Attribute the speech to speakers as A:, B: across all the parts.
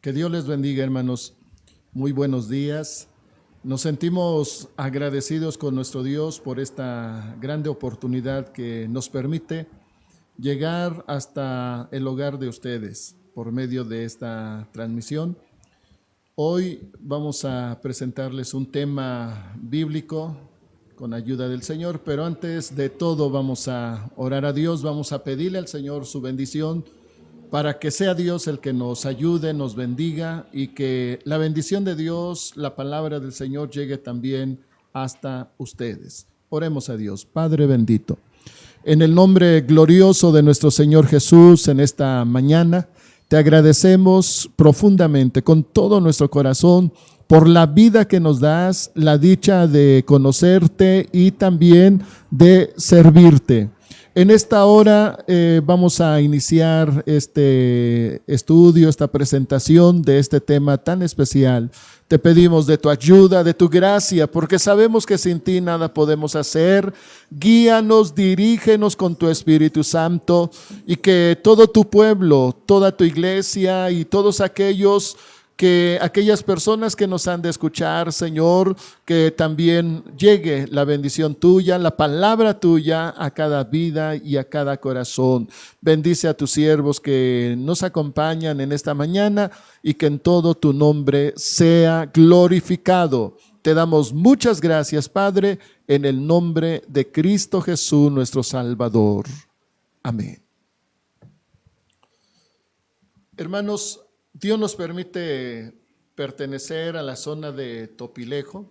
A: Que Dios les bendiga, hermanos. Muy buenos días. Nos sentimos agradecidos con nuestro Dios por esta grande oportunidad que nos permite llegar hasta el hogar de ustedes por medio de esta transmisión. Hoy vamos a presentarles un tema bíblico con ayuda del Señor, pero antes de todo vamos a orar a Dios, vamos a pedirle al Señor su bendición para que sea Dios el que nos ayude, nos bendiga y que la bendición de Dios, la palabra del Señor llegue también hasta ustedes. Oremos a Dios. Padre bendito, en el nombre glorioso de nuestro Señor Jesús, en esta mañana, te agradecemos profundamente, con todo nuestro corazón, por la vida que nos das, la dicha de conocerte y también de servirte. En esta hora vamos a iniciar este estudio, esta presentación de este tema tan especial. Te pedimos de tu ayuda, de tu gracia, porque sabemos que sin ti nada podemos hacer. Guíanos, dirígenos con tu Espíritu Santo y que todo tu pueblo, toda tu iglesia y todos aquellas personas que nos han de escuchar, Señor, que también llegue la bendición tuya, la palabra tuya a cada vida y a cada corazón. Bendice a tus siervos que nos acompañan en esta mañana y que en todo tu nombre sea glorificado. Te damos muchas gracias, Padre, en el nombre de Cristo Jesús, nuestro Salvador. Amén. Hermanos, Dios nos permite pertenecer a la zona de Topilejo.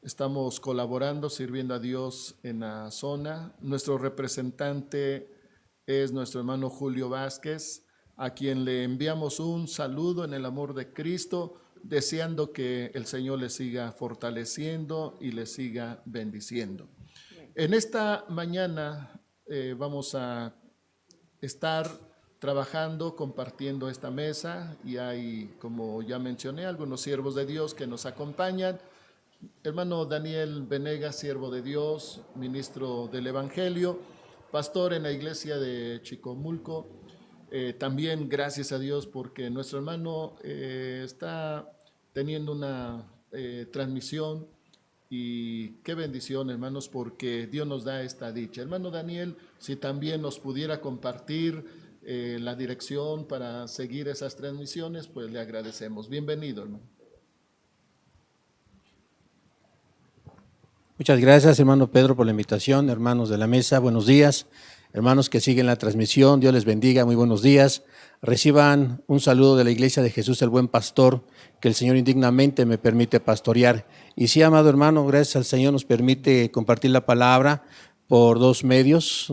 A: Estamos colaborando, sirviendo a Dios en la zona. Nuestro representante es nuestro hermano Julio Vázquez, a quien le enviamos un saludo en el amor de Cristo, deseando que el Señor le siga fortaleciendo y le siga bendiciendo. En esta mañana vamos a estar trabajando, compartiendo esta mesa y hay, como ya mencioné, algunos siervos de Dios que nos acompañan. Hermano Daniel Venegas, siervo de Dios, ministro del Evangelio, pastor en la iglesia de Chicomulco. También gracias a Dios porque nuestro hermano está teniendo una transmisión y qué bendición, hermanos, porque Dios nos da esta dicha. Hermano Daniel, si también nos pudiera compartir la dirección para seguir esas transmisiones, pues le agradecemos. Bienvenido, hermano.
B: Muchas gracias, hermano Pedro, por la invitación. Hermanos de la mesa, buenos días. Hermanos que siguen la transmisión, Dios les bendiga, muy buenos días. Reciban un saludo de la Iglesia de Jesús, el Buen Pastor, que el Señor indignamente me permite pastorear. Y sí, amado hermano, gracias al Señor nos permite compartir la palabra por dos medios,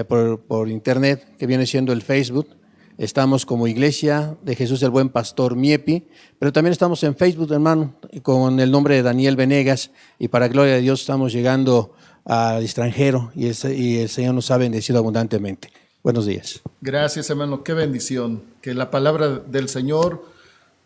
B: por internet, que viene siendo el Facebook. Estamos como Iglesia de Jesús el Buen Pastor Miepi, pero también estamos en Facebook, hermano, con el nombre de Daniel Venegas, y para gloria de Dios estamos llegando al extranjero y el Señor nos ha bendecido abundantemente. Buenos días.
A: Gracias, hermano, qué bendición, que la palabra del Señor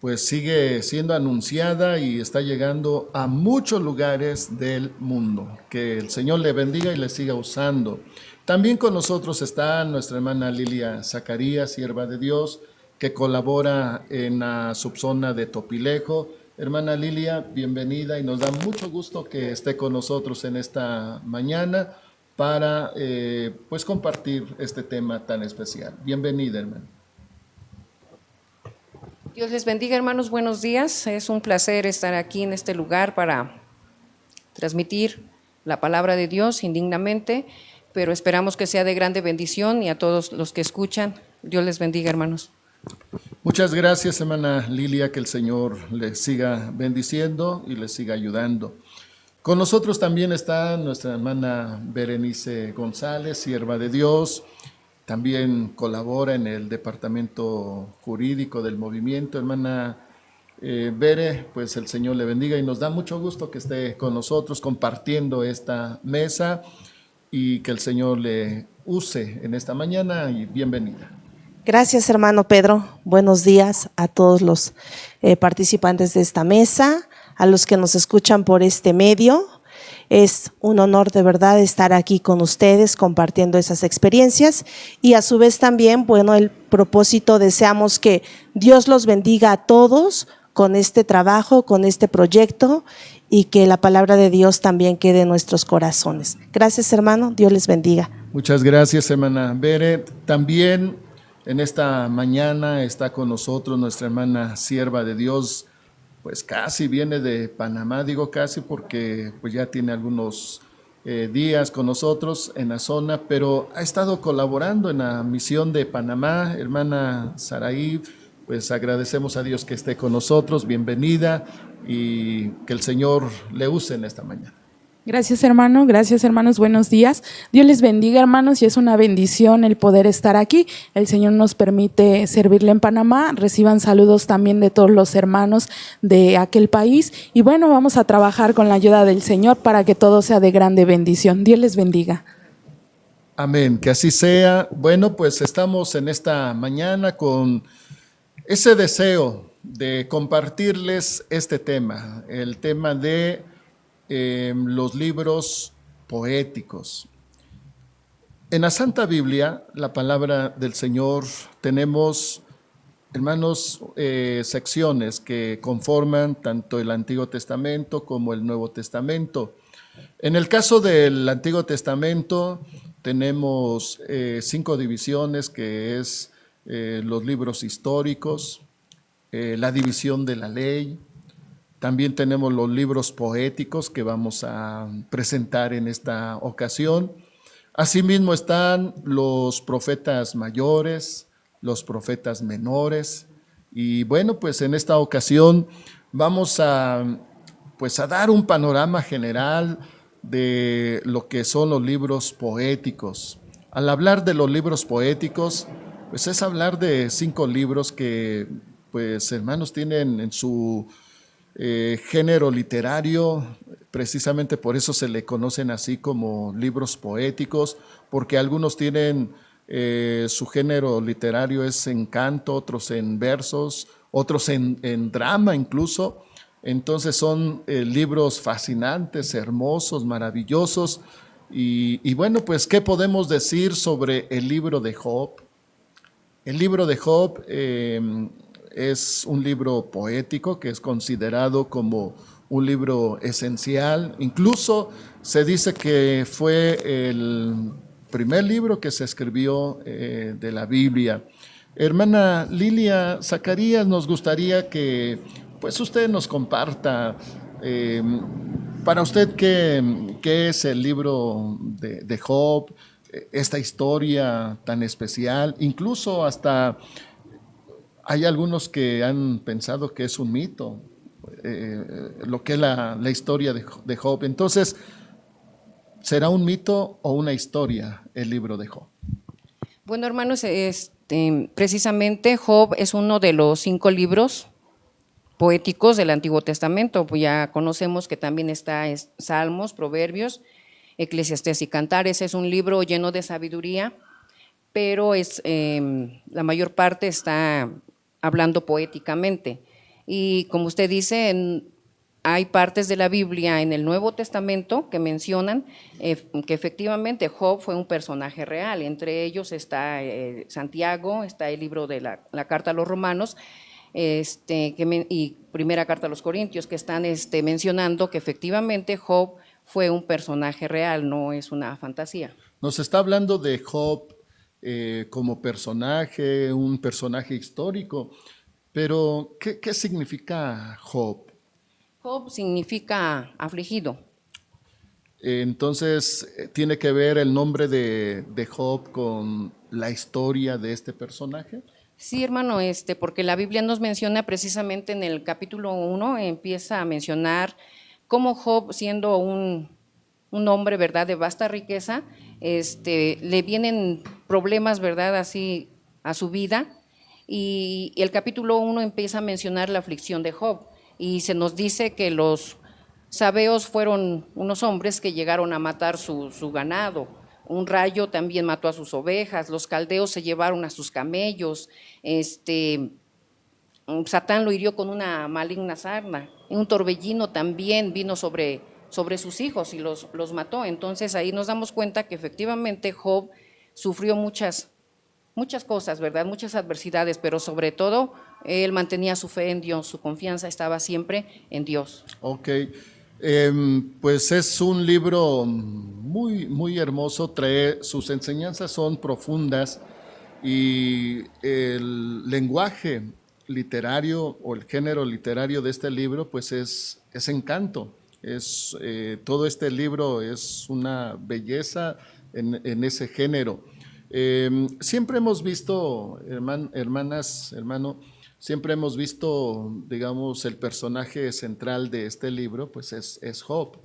A: pues sigue siendo anunciada y está llegando a muchos lugares del mundo. Que el Señor le bendiga y le siga usando. También con nosotros está nuestra hermana Lilia Zacarías, sierva de Dios, que colabora en la subzona de Topilejo. Hermana Lilia, bienvenida y nos da mucho gusto que esté con nosotros en esta mañana para pues compartir este tema tan especial. Bienvenida, hermana.
C: Dios les bendiga, hermanos, buenos días. Es un placer estar aquí en este lugar para transmitir la palabra de Dios indignamente, pero esperamos que sea de grande bendición y a todos los que escuchan. Dios les bendiga, hermanos.
A: Muchas gracias, hermana Lilia, que el Señor le siga bendiciendo y le siga ayudando. Con nosotros también está nuestra hermana Berenice González, sierva de Dios. También colabora en el departamento jurídico del movimiento. Hermana Bere, pues el Señor le bendiga y nos da mucho gusto que esté con nosotros compartiendo esta mesa y que el Señor le use en esta mañana y bienvenida.
D: Gracias, hermano Pedro. Buenos días a todos los participantes de esta mesa, a los que nos escuchan por este medio. Es un honor de verdad estar aquí con ustedes compartiendo esas experiencias y a su vez también, bueno, el propósito, deseamos que Dios los bendiga a todos con este trabajo, con este proyecto y que la palabra de Dios también quede en nuestros corazones. Gracias, hermano. Dios les bendiga.
A: Muchas gracias, hermana Bere. También en esta mañana está con nosotros nuestra hermana sierva de Dios, pues casi viene de Panamá, digo casi porque pues ya tiene algunos días con nosotros en la zona, pero ha estado colaborando en la misión de Panamá. Hermana Saraí, pues agradecemos a Dios que esté con nosotros, bienvenida y que el Señor le use en esta mañana.
E: Gracias, hermano. Gracias, hermanos. Buenos días. Dios les bendiga, hermanos, y es una bendición el poder estar aquí. El Señor nos permite servirle en Panamá. Reciban saludos también de todos los hermanos de aquel país. Y bueno, vamos a trabajar con la ayuda del Señor para que todo sea de grande bendición. Dios les bendiga.
A: Amén, que así sea. Bueno, pues estamos en esta mañana con ese deseo de compartirles este tema, el tema de los libros poéticos. En la Santa Biblia, la palabra del Señor, tenemos, hermanos, secciones que conforman tanto el Antiguo Testamento como el Nuevo Testamento. En el caso del Antiguo Testamento, tenemos 5 divisiones, que es los libros históricos, la división de la ley. También tenemos los libros poéticos que vamos a presentar en esta ocasión. Asimismo están los profetas mayores, los profetas menores. Y bueno, pues en esta ocasión vamos a dar un panorama general de lo que son los libros poéticos. Al hablar de los libros poéticos, pues es hablar de 5 libros que, pues hermanos, tienen en su género literario, precisamente por eso se le conocen así como libros poéticos, porque algunos tienen su género literario es en canto, otros en versos, otros en drama incluso. Entonces son libros fascinantes, hermosos, maravillosos. Y bueno, pues, ¿qué podemos decir sobre el libro de Job? El libro de Job es un libro poético que es considerado como un libro esencial. Incluso se dice que fue el primer libro que se escribió de la Biblia. Hermana Lilia Zacarías, nos gustaría que pues usted nos comparta para usted qué es el libro de Job, esta historia tan especial. Incluso hasta hay algunos que han pensado que es un mito, lo que es la historia de Job. Entonces, ¿será un mito o una historia el libro de Job?
C: Bueno, hermanos, precisamente Job es uno de los 5 libros poéticos del Antiguo Testamento. Pues ya conocemos que también está Salmos, Proverbios, Eclesiastés y Cantares. Es un libro lleno de sabiduría, pero la mayor parte está hablando poéticamente. Y como usted dice, hay partes de la Biblia en el Nuevo Testamento que mencionan que efectivamente Job fue un personaje real. Entre ellos está Santiago, está el libro de la Carta a los Romanos y Primera Carta a los Corintios, que están mencionando que efectivamente Job fue un personaje real, no es una fantasía.
A: Nos está hablando de Job como personaje, un personaje histórico, pero ¿qué significa Job?
C: Job significa afligido.
A: Entonces, ¿tiene que ver el nombre de Job con la historia de este personaje?
C: Sí, hermano, porque la Biblia nos menciona precisamente en el capítulo 1, empieza a mencionar cómo Job, siendo un hombre, ¿verdad?, de vasta riqueza, le vienen problemas, ¿verdad?, así a su vida, y el capítulo 1 empieza a mencionar la aflicción de Job, y se nos dice que los sabeos fueron unos hombres que llegaron a matar su ganado. Un rayo también mató a sus ovejas, los caldeos se llevaron a sus camellos, Satán lo hirió con una maligna sarna, un torbellino también vino sobre sobre sus hijos y los mató. Entonces ahí nos damos cuenta que efectivamente Job sufrió muchas cosas, ¿verdad? Muchas adversidades, pero sobre todo él mantenía su fe en Dios, su confianza estaba siempre en Dios.
A: Ok, pues es un libro muy, muy hermoso, sus enseñanzas son profundas y el lenguaje literario o el género literario de este libro pues es encanto. Todo este libro es una belleza en ese género. Siempre hemos visto, hermanas, hermano, siempre hemos visto, digamos, el personaje central de este libro, pues es Job.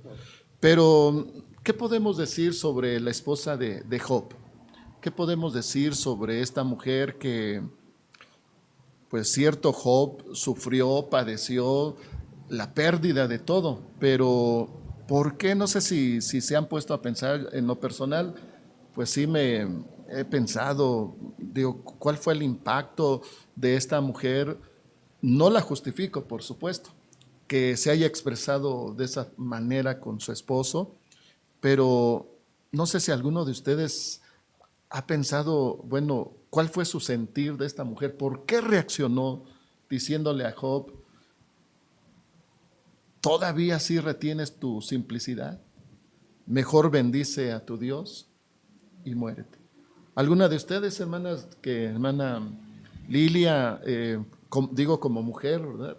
A: Pero, ¿qué podemos decir sobre la esposa de Job? ¿Qué podemos decir sobre esta mujer que, pues cierto, Job sufrió, padeció la pérdida de todo, pero ¿por qué? No sé si se han puesto a pensar en lo personal, pues sí me he pensado, digo, ¿cuál fue el impacto de esta mujer? No la justifico, por supuesto, que se haya expresado de esa manera con su esposo, pero no sé si alguno de ustedes ha pensado, bueno, ¿cuál fue su sentir de esta mujer? ¿Por qué reaccionó diciéndole a Job, todavía sí retienes tu simplicidad? Mejor bendice a tu Dios y muérete. ¿Alguna de ustedes, hermanas, hermana Lilia, digo como mujer, ¿verdad?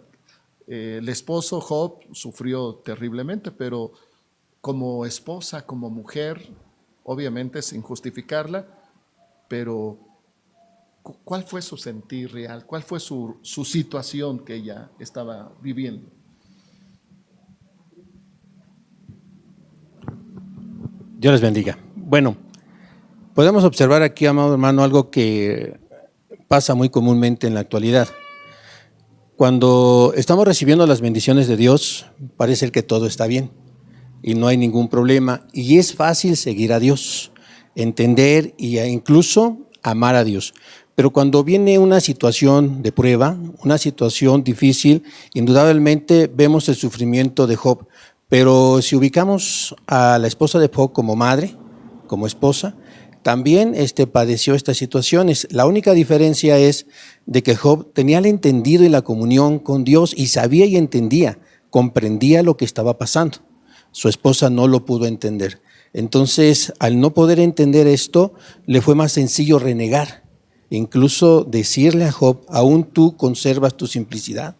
A: El esposo Job sufrió terriblemente, pero como esposa, como mujer, obviamente sin justificarla, pero ¿cuál fue su sentir real? ¿Cuál fue su situación que ella estaba viviendo?
B: Dios les bendiga. Bueno, podemos observar aquí, amado hermano, algo que pasa muy comúnmente en la actualidad. Cuando estamos recibiendo las bendiciones de Dios, parece que todo está bien y no hay ningún problema. Y es fácil seguir a Dios, entender e incluso amar a Dios. Pero cuando viene una situación de prueba, una situación difícil, indudablemente vemos el sufrimiento de Job. Pero si ubicamos a la esposa de Job como madre, como esposa, también padeció estas situaciones. La única diferencia es de que Job tenía el entendido y la comunión con Dios y sabía y entendía, comprendía lo que estaba pasando. Su esposa no lo pudo entender. Entonces, al no poder entender esto, le fue más sencillo renegar. Incluso decirle a Job, aún tú conservas tu simplicidad,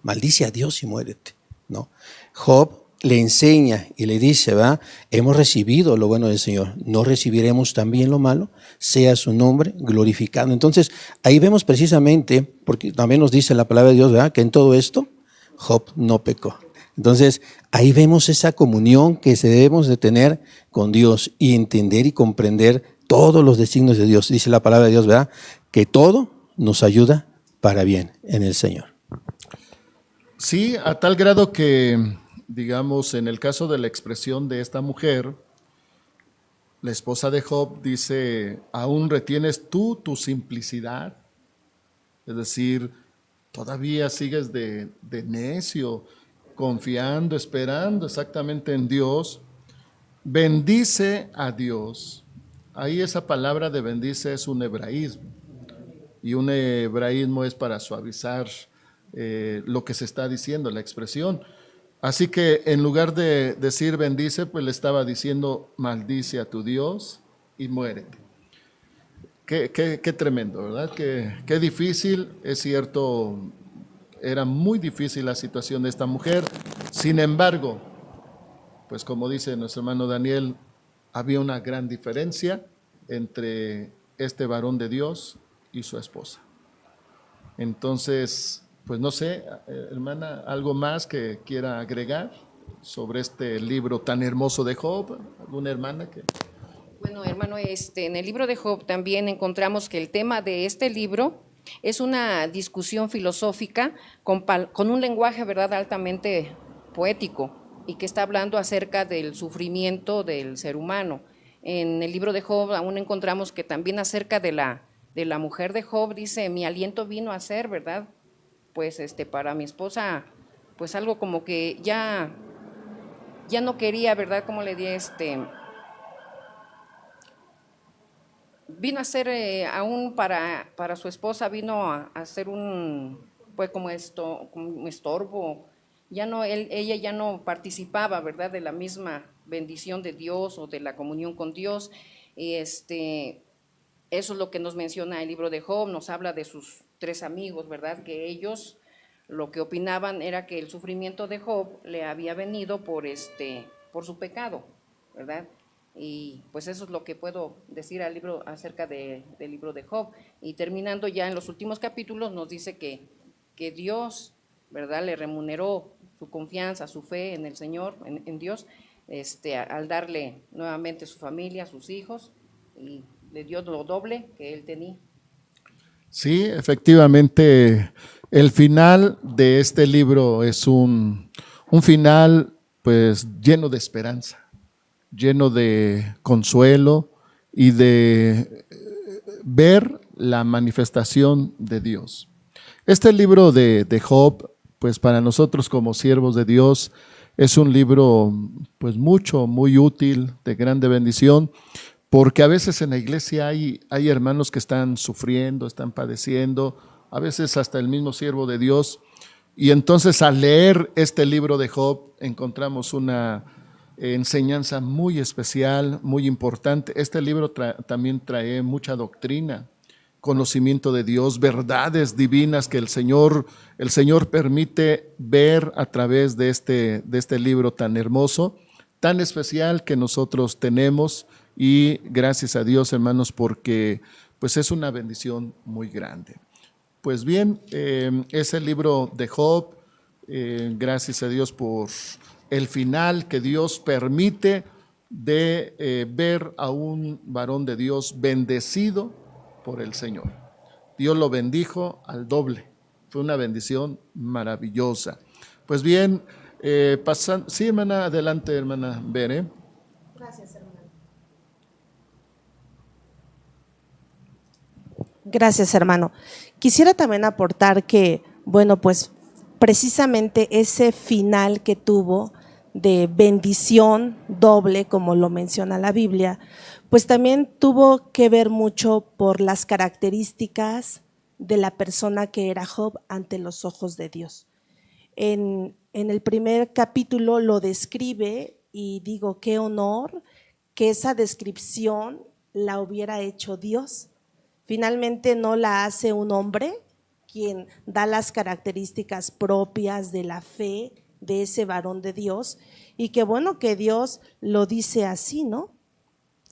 B: maldice a Dios y muérete. ¿No? Job le enseña y le dice, ¿verdad? Hemos recibido lo bueno del Señor, ¿no recibiremos también lo malo? Sea su nombre glorificado. Entonces, ahí vemos precisamente, porque también nos dice la palabra de Dios, ¿verdad? Que en todo esto, Job no pecó. Entonces, ahí vemos esa comunión que debemos de tener con Dios y entender y comprender todos los designios de Dios. Dice la palabra de Dios, ¿verdad? Que todo nos ayuda para bien en el Señor.
A: Sí, a tal grado que, digamos, en el caso de la expresión de esta mujer, la esposa de Job dice, ¿aún retienes tú tu simplicidad? Es decir, todavía sigues de necio, confiando, esperando exactamente en Dios. Bendice a Dios. Ahí esa palabra de bendice es un hebraísmo. Y un hebraísmo es para suavizar lo que se está diciendo, la expresión. Así que en lugar de decir bendice, pues le estaba diciendo maldice a tu Dios y muérete. Qué tremendo, ¿verdad? Qué difícil, es cierto, era muy difícil la situación de esta mujer. Sin embargo, pues como dice nuestro hermano Daniel, había una gran diferencia entre este varón de Dios y su esposa. Entonces, pues no sé, hermana, algo más que quiera agregar sobre este libro tan hermoso de Job, alguna hermana que...
C: Bueno, hermano, en el libro de Job también encontramos que el tema de este libro es una discusión filosófica con un lenguaje, ¿verdad?, altamente poético y que está hablando acerca del sufrimiento del ser humano. En el libro de Job aún encontramos que también acerca de la mujer de Job dice, mi aliento vino a ser, ¿verdad?, pues para mi esposa, pues algo como que ya ya no quería, ¿verdad? Como le di vino a ser, aún para su esposa, vino a hacer pues como un estorbo. Ya no, ella ya no participaba, ¿verdad? De la misma bendición de Dios o de la comunión con Dios. Y eso es lo que nos menciona el libro de Job, nos habla de sus 3 amigos, ¿verdad? Que ellos lo que opinaban era que el sufrimiento de Job le había venido por su pecado, ¿verdad? Y pues eso es lo que puedo decir al libro acerca del libro de Job. Y terminando ya en los últimos capítulos nos dice que Dios, ¿verdad? Le remuneró su confianza, su fe en el Señor, en Dios, al darle nuevamente su familia, sus hijos, y le dio lo doble que él tenía.
A: Sí, efectivamente, el final de este libro es un final pues lleno de esperanza, lleno de consuelo y de ver la manifestación de Dios. Este libro de Job, pues para nosotros como siervos de Dios, es un libro pues muy útil, de grande bendición, porque a veces en la iglesia hay hermanos que están sufriendo, están padeciendo, a veces hasta el mismo siervo de Dios. Y entonces al leer este libro de Job encontramos una enseñanza muy especial, muy importante. Este libro también trae mucha doctrina, conocimiento de Dios, verdades divinas que el Señor permite ver a través de este libro tan hermoso, tan especial que nosotros tenemos. Y gracias a Dios, hermanos, porque pues es una bendición muy grande. Pues bien, es el libro de Job. Gracias a Dios por el final que Dios permite de ver a un varón de Dios bendecido por el Señor. Dios lo bendijo al doble. Fue una bendición maravillosa. Pues bien, pasando, sí, hermana, adelante, hermana Bere.
D: Gracias, hermano. Gracias, hermano. Quisiera también aportar que, bueno, pues precisamente ese final que tuvo de bendición doble, como lo menciona la Biblia, pues también tuvo que ver mucho por las características de la persona que era Job ante los ojos de Dios. En el primer capítulo lo describe y digo, qué honor que esa descripción la hubiera hecho Dios. Finalmente no la hace un hombre, quien da las características propias de la fe de ese varón de Dios, y que bueno que Dios lo dice así, ¿no?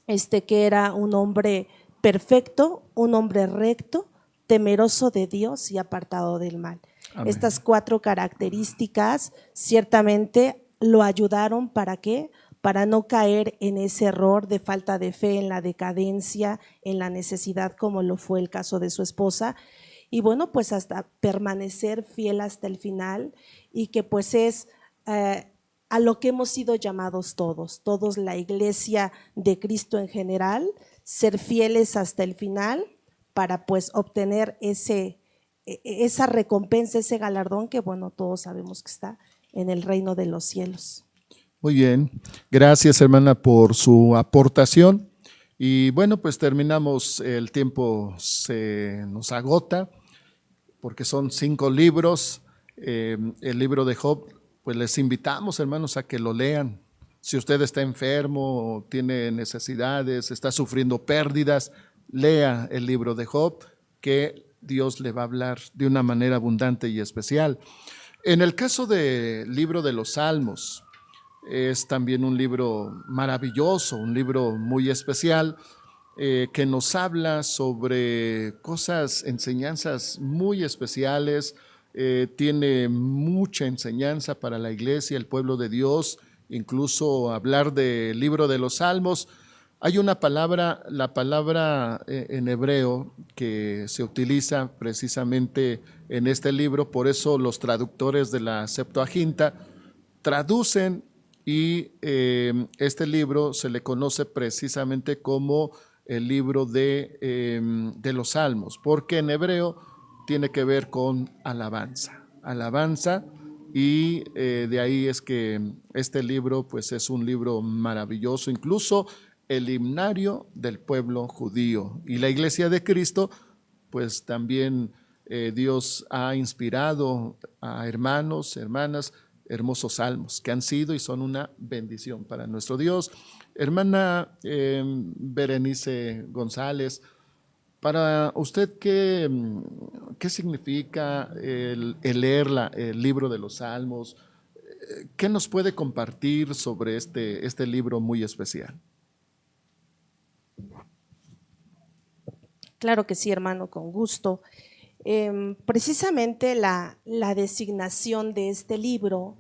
D: Que era un hombre perfecto, un hombre recto, temeroso de Dios y apartado del mal. Amén. Estas 4 características ciertamente lo ayudaron, ¿para qué? Para no caer en ese error de falta de fe, en la decadencia, en la necesidad, como lo fue el caso de su esposa. Y bueno, pues hasta permanecer fiel hasta el final, y que pues es a lo que hemos sido llamados todos, la iglesia de Cristo en general, ser fieles hasta el final para pues obtener esa recompensa, ese galardón que bueno, todos sabemos que está en el reino de los cielos.
A: Muy bien, gracias hermana por su aportación. Y bueno, pues terminamos, el tiempo se nos agota porque son 5 libros. El libro de Job, pues les invitamos, hermanos, a que lo lean. Si usted está enfermo, tiene necesidades, está sufriendo pérdidas, lea el libro de Job, que Dios le va a hablar de una manera abundante y especial. En el caso del libro de los Salmos, es también un libro maravilloso, un libro muy especial, que nos habla sobre cosas, enseñanzas muy especiales. Tiene mucha enseñanza para la iglesia, el pueblo de Dios. Incluso hablar del libro de los Salmos, hay una palabra, la palabra en hebreo que se utiliza precisamente en este libro, por eso los traductores de la Septuaginta traducen, y este libro se le conoce precisamente como el libro de los Salmos, porque en hebreo tiene que ver con alabanza. Alabanza y de ahí es que este libro pues es un libro maravilloso, incluso el himnario del pueblo judío. Y la Iglesia de Cristo pues también Dios ha inspirado a hermanos, hermanas, hermosos salmos que han sido y son una bendición para nuestro Dios. Hermana Berenice González, para usted, ¿qué significa el leer el libro de los Salmos? ¿Qué nos puede compartir sobre este libro muy especial?
D: Claro que sí, hermano, con gusto. Precisamente la designación de este libro,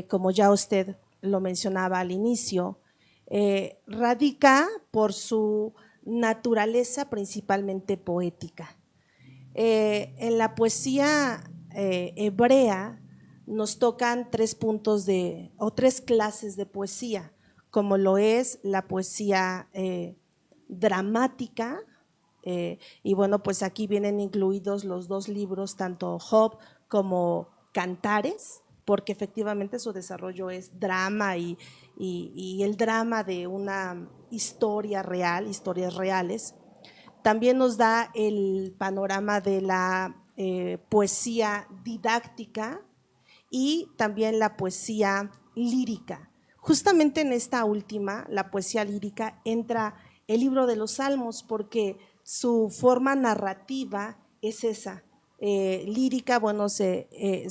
D: como ya usted lo mencionaba al inicio, radica por su naturaleza principalmente poética. En la poesía hebrea nos tocan tres puntos o tres clases de poesía, como lo es la poesía dramática, y bueno, pues aquí vienen incluidos los dos libros, tanto Job como Cantares, porque efectivamente su desarrollo es drama y el drama de una historia real, historias reales. También nos da el panorama de la poesía didáctica y también la poesía lírica. Justamente en esta última, la poesía lírica, entra el libro de los Salmos porque su forma narrativa es esa. Lírica, bueno, se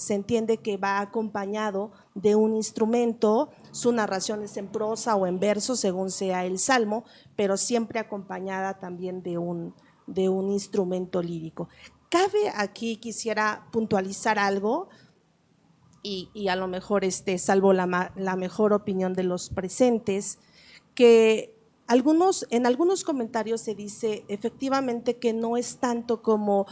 D: entiende que va acompañado de un instrumento, su narración es en prosa o en verso según sea el salmo, pero siempre acompañada también de un instrumento lírico. Cabe aquí, quisiera puntualizar algo y a lo mejor salvo la mejor opinión de los presentes, que en algunos comentarios se dice efectivamente que no es tanto como,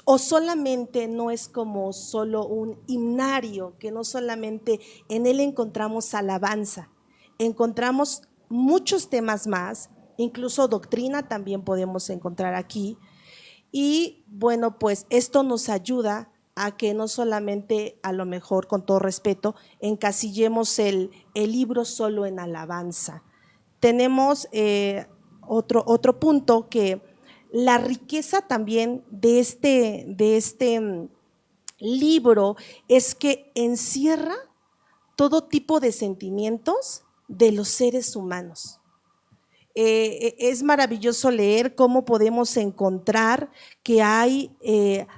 D: o solamente no es como solo un himnario, que no solamente en él encontramos alabanza, encontramos muchos temas más, incluso doctrina también podemos encontrar aquí. Y bueno, pues esto nos ayuda a que no solamente, a lo mejor con todo respeto, encasillemos el libro solo en alabanza. Tenemos otro punto, que la riqueza también de este libro es que encierra todo tipo de sentimientos de los seres humanos. Es maravilloso leer cómo podemos encontrar que hay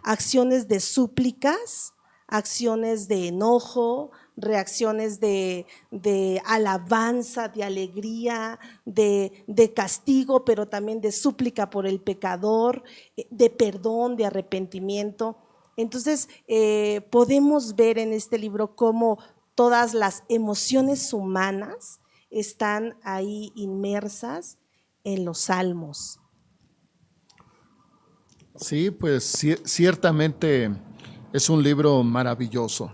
D: acciones de súplicas, acciones de enojo, reacciones de alabanza, de alegría, de castigo, pero también de súplica por el pecador, de perdón, de arrepentimiento. Entonces, podemos ver en este libro cómo todas las emociones humanas están ahí inmersas en los salmos.
A: Sí, pues ciertamente es un libro maravilloso,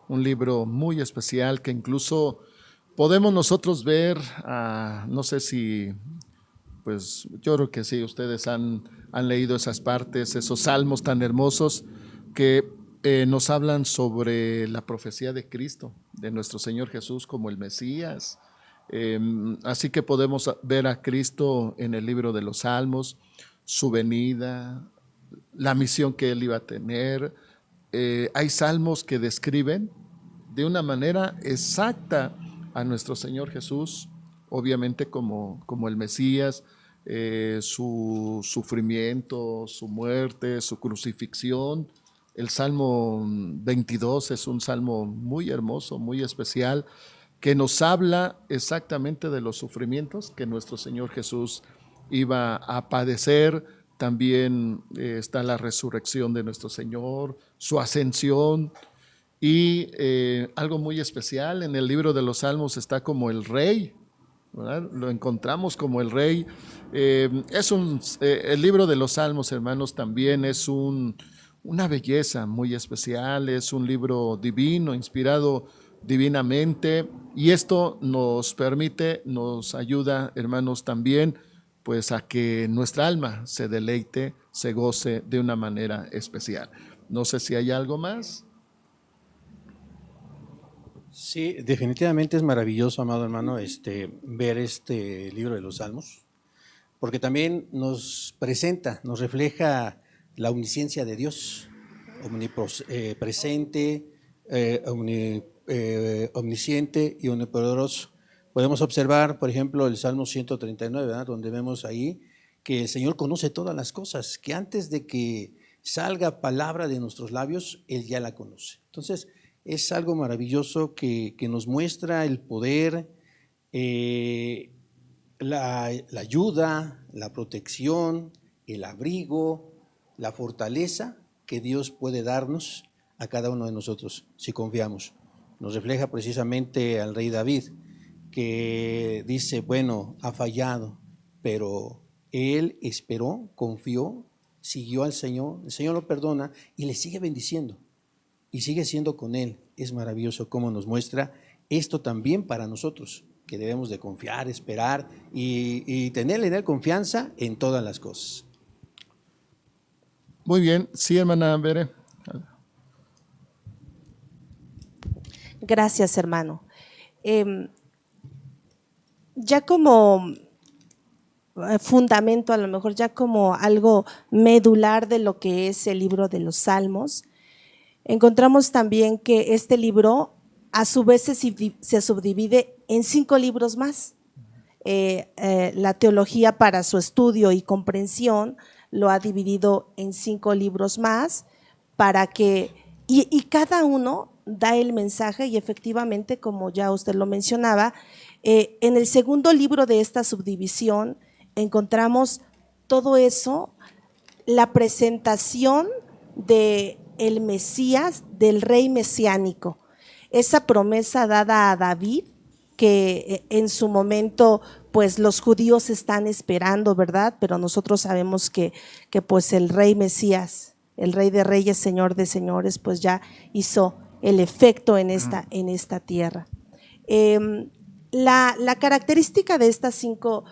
A: un libro muy especial que incluso podemos nosotros ver, no sé si, pues yo creo que sí, ustedes han leído esas partes, esos salmos tan hermosos que nos hablan sobre la profecía de Cristo, de nuestro Señor Jesús como el Mesías. Así que podemos ver a Cristo en el libro de los Salmos, su venida, la misión que él iba a tener. Hay salmos que describen de una manera exacta a nuestro Señor Jesús, obviamente como el Mesías, su sufrimiento, su muerte, su crucifixión. El Salmo 22 es un salmo muy hermoso, muy especial, que nos habla exactamente de los sufrimientos que nuestro Señor Jesús iba a padecer. También está la resurrección de nuestro Señor, su ascensión y algo muy especial, en el libro de los Salmos está como el Rey, ¿verdad? Lo encontramos como el Rey. El libro de los Salmos, hermanos, también es una belleza muy especial, es un libro divino, inspirado divinamente, y esto nos permite, nos ayuda, hermanos, también pues a que nuestra alma se deleite, se goce de una manera especial. No sé si hay algo más.
B: Sí, definitivamente es maravilloso, amado hermano, ver este libro de los Salmos, porque también nos presenta, nos refleja la omnisciencia de Dios, omnipresente, omnisciente y omnipoderoso. Podemos observar, por ejemplo, el Salmo 139, ¿verdad? Donde vemos ahí que el Señor conoce todas las cosas, que antes de que salga palabra de nuestros labios, Él ya la conoce. Entonces, es algo maravilloso que nos muestra el poder, la ayuda, la protección, el abrigo, la fortaleza que Dios puede darnos a cada uno de nosotros si confiamos. Nos refleja precisamente al rey David, que dice, bueno, ha fallado, pero él esperó, confió, siguió al Señor, el Señor lo perdona y le sigue bendiciendo y sigue siendo con él. Es maravilloso cómo nos muestra esto también para nosotros, que debemos de confiar, esperar y tenerle en él confianza en todas las cosas.
A: Muy bien, sí, hermana Bere.
D: Gracias, hermano. Ya como fundamento, a lo mejor ya como algo medular de lo que es el libro de los Salmos, encontramos también que este libro a su vez se subdivide en 5 libros más. La teología para su estudio y comprensión lo ha dividido en 5 libros más para que, y cada uno da el mensaje y efectivamente, como ya usted lo mencionaba, en el segundo libro de esta subdivisión encontramos todo eso, la presentación de el Mesías, del rey mesiánico, esa promesa dada a David que en su momento pues los judíos están esperando, ¿verdad? Pero nosotros sabemos que pues el rey Mesías, el rey de reyes, señor de señores, pues ya hizo el efecto en esta tierra. La característica de estas 5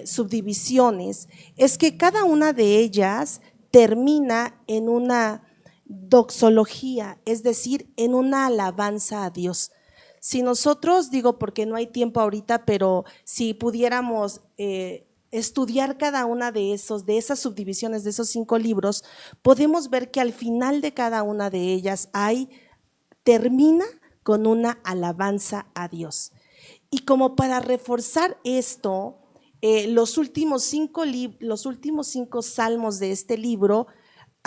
D: subdivisiones es que cada una de ellas termina en una doxología, es decir, en una alabanza a Dios. Si nosotros, digo porque no hay tiempo ahorita, pero si pudiéramos estudiar cada una de esas subdivisiones, de esos 5 libros, podemos ver que al final de cada una de ellas termina con una alabanza a Dios. Y como para reforzar esto, los últimos 5 salmos de este libro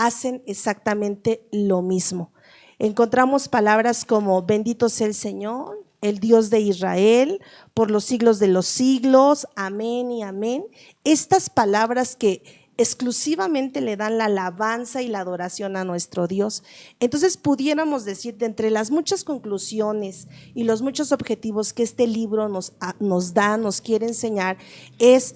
D: hacen exactamente lo mismo. Encontramos palabras como bendito sea el Señor, el Dios de Israel, por los siglos de los siglos, amén y amén. Estas palabras que exclusivamente le dan la alabanza y la adoración a nuestro Dios. Entonces pudiéramos decir, de entre las muchas conclusiones y los muchos objetivos que este libro nos quiere enseñar, es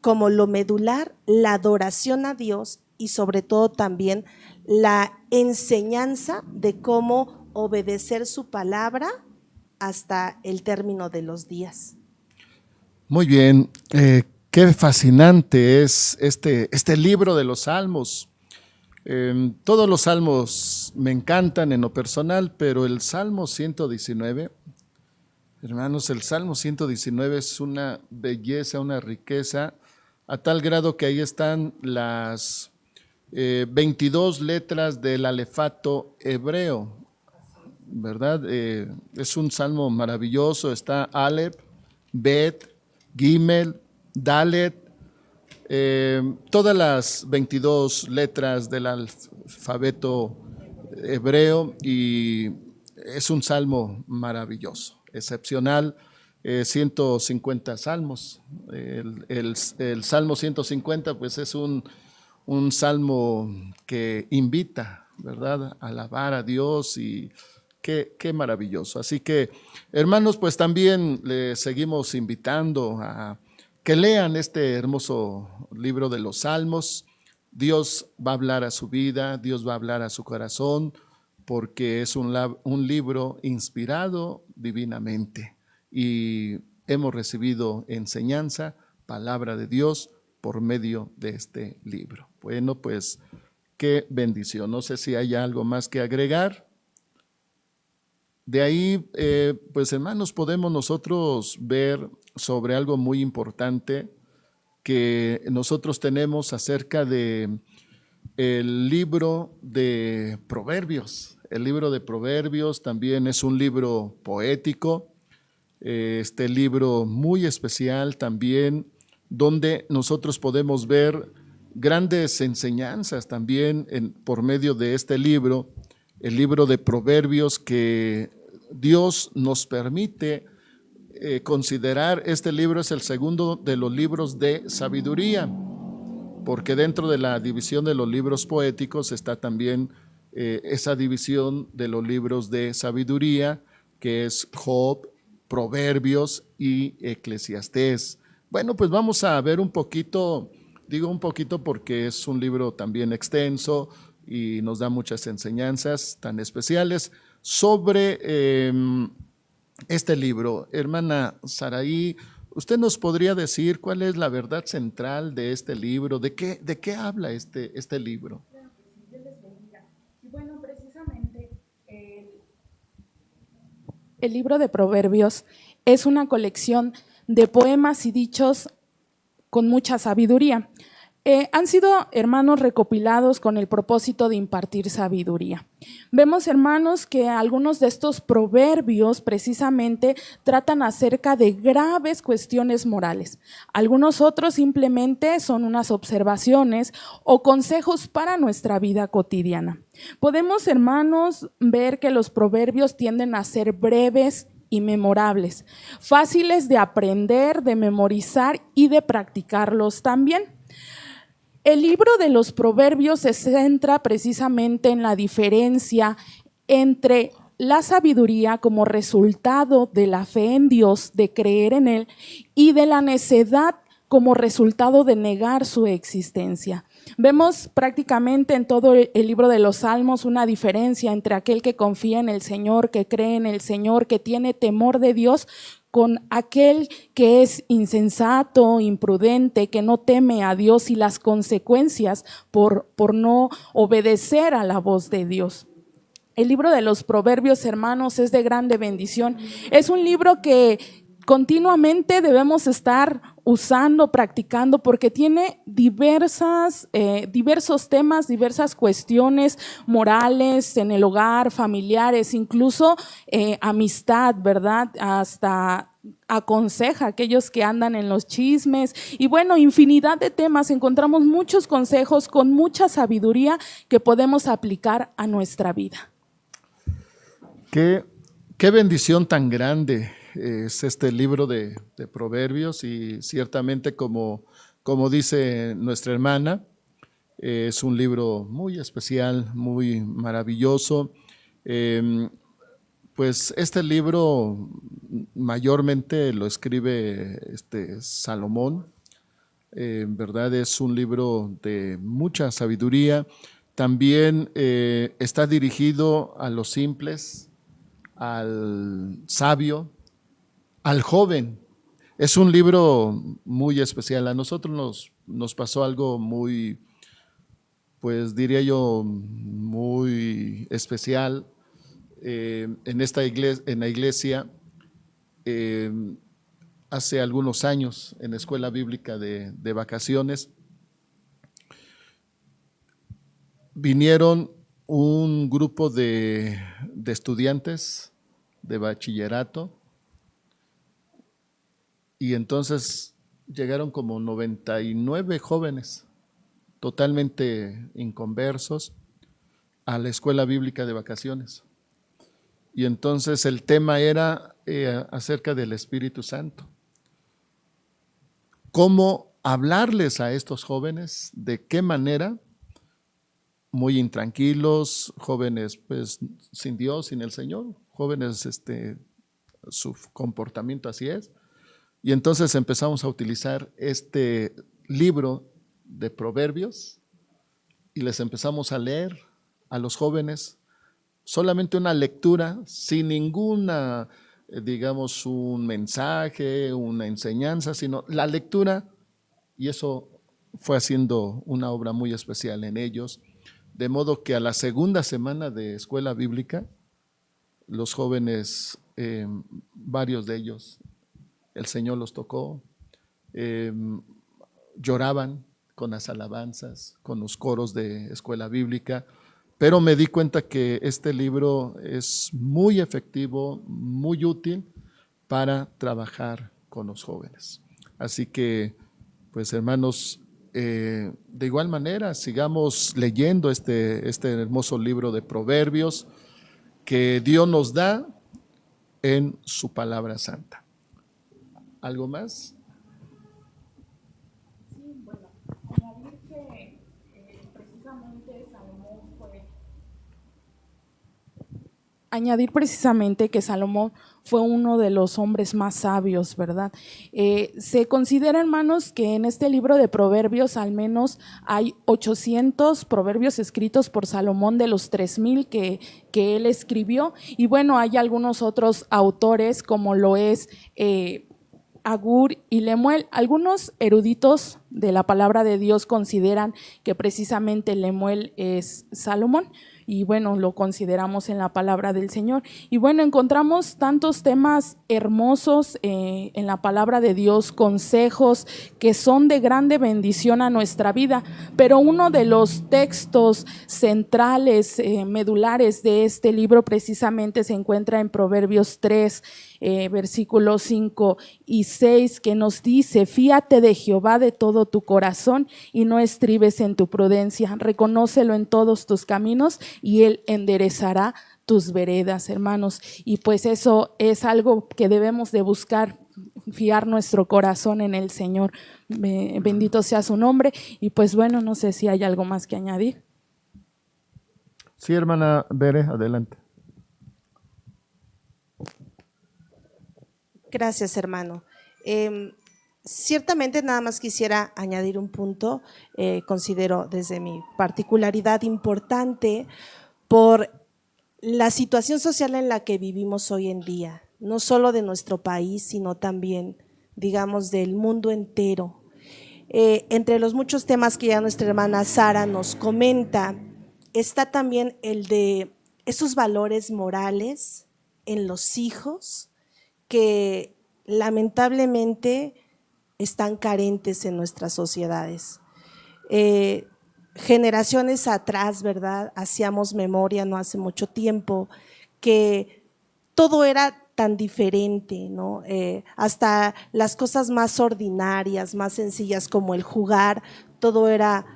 D: como lo medular, la adoración a Dios y sobre todo también la enseñanza de cómo obedecer su palabra hasta el término de los días.
A: Muy bien, qué fascinante es este libro de los Salmos. Todos los salmos me encantan en lo personal, pero el Salmo 119, hermanos, el Salmo 119 es una belleza, una riqueza, a tal grado que ahí están las 22 letras del alefato hebreo, ¿verdad? Es un salmo maravilloso, está Aleph, Bet, Gimel, Dalet, todas las 22 letras del alfabeto hebreo, y es un salmo maravilloso, excepcional. 150 salmos. El Salmo 150 pues es un salmo que invita, ¿verdad?, a alabar a Dios, y qué maravilloso. Así que, hermanos, pues también les seguimos invitando a que lean este hermoso libro de los Salmos. Dios va a hablar a su vida, Dios va a hablar a su corazón, porque es un libro inspirado divinamente y hemos recibido enseñanza, palabra de Dios por medio de este libro. Bueno, pues qué bendición. No sé si hay algo más que agregar. De ahí, pues hermanos, podemos nosotros ver sobre algo muy importante que nosotros tenemos acerca de el libro de Proverbios. El libro de Proverbios también es un libro poético, este libro muy especial también, donde nosotros podemos ver grandes enseñanzas también por medio de este libro, el libro de Proverbios, que Dios nos permite considerar. Este libro es el segundo de los libros de sabiduría, porque dentro de la división de los libros poéticos está también esa división de los libros de sabiduría, que es Job, Proverbios y Eclesiastés. Bueno, pues vamos a ver un poquito, digo un poquito porque es un libro también extenso y nos da muchas enseñanzas tan especiales sobre este libro. Hermana Saraí, ¿usted nos podría decir cuál es la verdad central de este libro? ¿De qué habla este libro?
E: Y bueno, precisamente el libro de Proverbios es una colección de poemas y dichos con mucha sabiduría. Han sido, hermanos, recopilados con el propósito de impartir sabiduría. Vemos, hermanos, que algunos de estos proverbios precisamente tratan acerca de graves cuestiones morales. Algunos otros simplemente son unas observaciones o consejos para nuestra vida cotidiana. Podemos, hermanos, ver que los proverbios tienden a ser breves y memorables, fáciles de aprender, de memorizar y de practicarlos también. El libro de los Proverbios se centra precisamente en la diferencia entre la sabiduría como resultado de la fe en Dios, de creer en Él, y de la necedad como resultado de negar su existencia. Vemos prácticamente en todo el libro de los Salmos una diferencia entre aquel que confía en el Señor, que cree en el Señor, que tiene temor de Dios, con aquel que es insensato, imprudente, que no teme a Dios y las consecuencias por no obedecer a la voz de Dios. El libro de los Proverbios, hermanos, es de grande bendición. Es un libro que continuamente debemos estar usando, practicando, porque tiene diversos temas, diversas cuestiones morales en el hogar, familiares, incluso amistad, ¿verdad? Hasta aconseja a aquellos que andan en los chismes y bueno, infinidad de temas. Encontramos muchos consejos con mucha sabiduría que podemos aplicar a nuestra vida.
A: Qué bendición tan grande es este libro de Proverbios, y ciertamente como dice nuestra hermana, es un libro muy especial, muy maravilloso. Pues este libro mayormente lo escribe Salomón. En verdad es un libro de mucha sabiduría. También está dirigido a los simples, al sabio, al joven. Es un libro muy especial. A nosotros nos pasó algo muy, pues diría yo, muy especial en la iglesia, hace algunos años, en la escuela bíblica de vacaciones. Vinieron un grupo de estudiantes de bachillerato, y entonces llegaron como 99 jóvenes totalmente inconversos a la escuela bíblica de vacaciones. Y entonces el tema era acerca del Espíritu Santo. ¿Cómo hablarles a estos jóvenes? ¿De qué manera? Muy intranquilos, jóvenes pues sin Dios, sin el Señor, jóvenes su comportamiento así es. Y entonces empezamos a utilizar este libro de Proverbios y les empezamos a leer a los jóvenes solamente una lectura sin ninguna, digamos, un mensaje, una enseñanza, sino la lectura, y eso fue haciendo una obra muy especial en ellos, de modo que a la segunda semana de escuela bíblica los jóvenes, varios de ellos, el Señor los tocó, lloraban con las alabanzas, con los coros de escuela bíblica, pero me di cuenta que este libro es muy efectivo, muy útil para trabajar con los jóvenes. Así que, pues hermanos, de igual manera, sigamos leyendo este hermoso libro de Proverbios que Dios nos da en su palabra santa. ¿Algo más?
E: Añadir precisamente que Salomón fue uno de los hombres más sabios, ¿verdad? Se considera, hermanos, que en este libro de Proverbios al menos hay 800 proverbios escritos por Salomón de los 3000 que él escribió. Y bueno, hay algunos otros autores como lo es Agur y Lemuel. Algunos eruditos de la palabra de Dios consideran que precisamente Lemuel es Salomón. Y bueno, lo consideramos en la palabra del Señor. Y bueno, encontramos tantos temas hermosos en la palabra de Dios, consejos que son de grande bendición a nuestra vida. Pero uno de los textos centrales, medulares de este libro precisamente se encuentra en Proverbios 3, versículos 5 y 6, que nos dice: fíate de Jehová de todo tu corazón y no estribes en tu prudencia, reconócelo en todos tus caminos y Él enderezará tus veredas, hermanos. Y pues eso es algo que debemos de buscar, fiar nuestro corazón en el Señor. Bendito sea su nombre. Y pues bueno, no sé si hay algo más que añadir.
A: Sí, hermana Bere, adelante.
D: Gracias, hermano. Ciertamente nada más quisiera añadir un punto, considero desde mi particularidad importante por la situación social en la que vivimos hoy en día, no solo de nuestro país, sino también, digamos, del mundo entero. Entre los muchos temas que ya nuestra hermana Sara nos comenta, está también el de esos valores morales en los hijos que lamentablemente están carentes en nuestras sociedades. Generaciones atrás, ¿verdad? Hacíamos memoria no hace mucho tiempo que todo era tan diferente, ¿no? Hasta las cosas más ordinarias, más sencillas como el jugar, todo era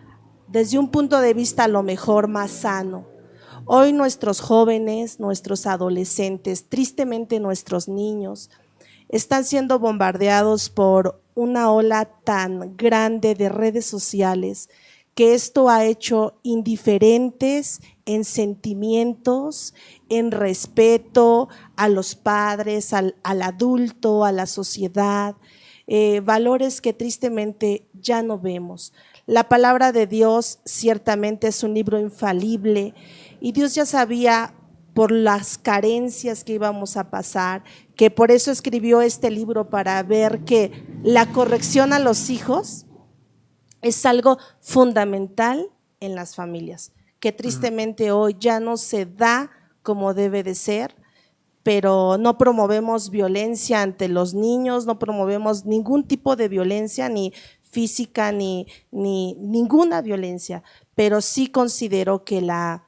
D: desde un punto de vista a lo mejor más sano. Hoy nuestros jóvenes, nuestros adolescentes, tristemente nuestros niños, están siendo bombardeados por una ola tan grande de redes sociales que esto ha hecho indiferentes en sentimientos, en respeto a los padres, al adulto, a la sociedad, valores que tristemente ya no vemos. La palabra de Dios ciertamente es un libro infalible y Dios ya sabía por las carencias que íbamos a pasar, que por eso escribió este libro, para ver que la corrección a los hijos es algo fundamental en las familias, que tristemente hoy ya no se da como debe de ser, pero no promovemos violencia ante los niños, no promovemos ningún tipo de violencia, ni física, ni ninguna violencia, pero sí considero que la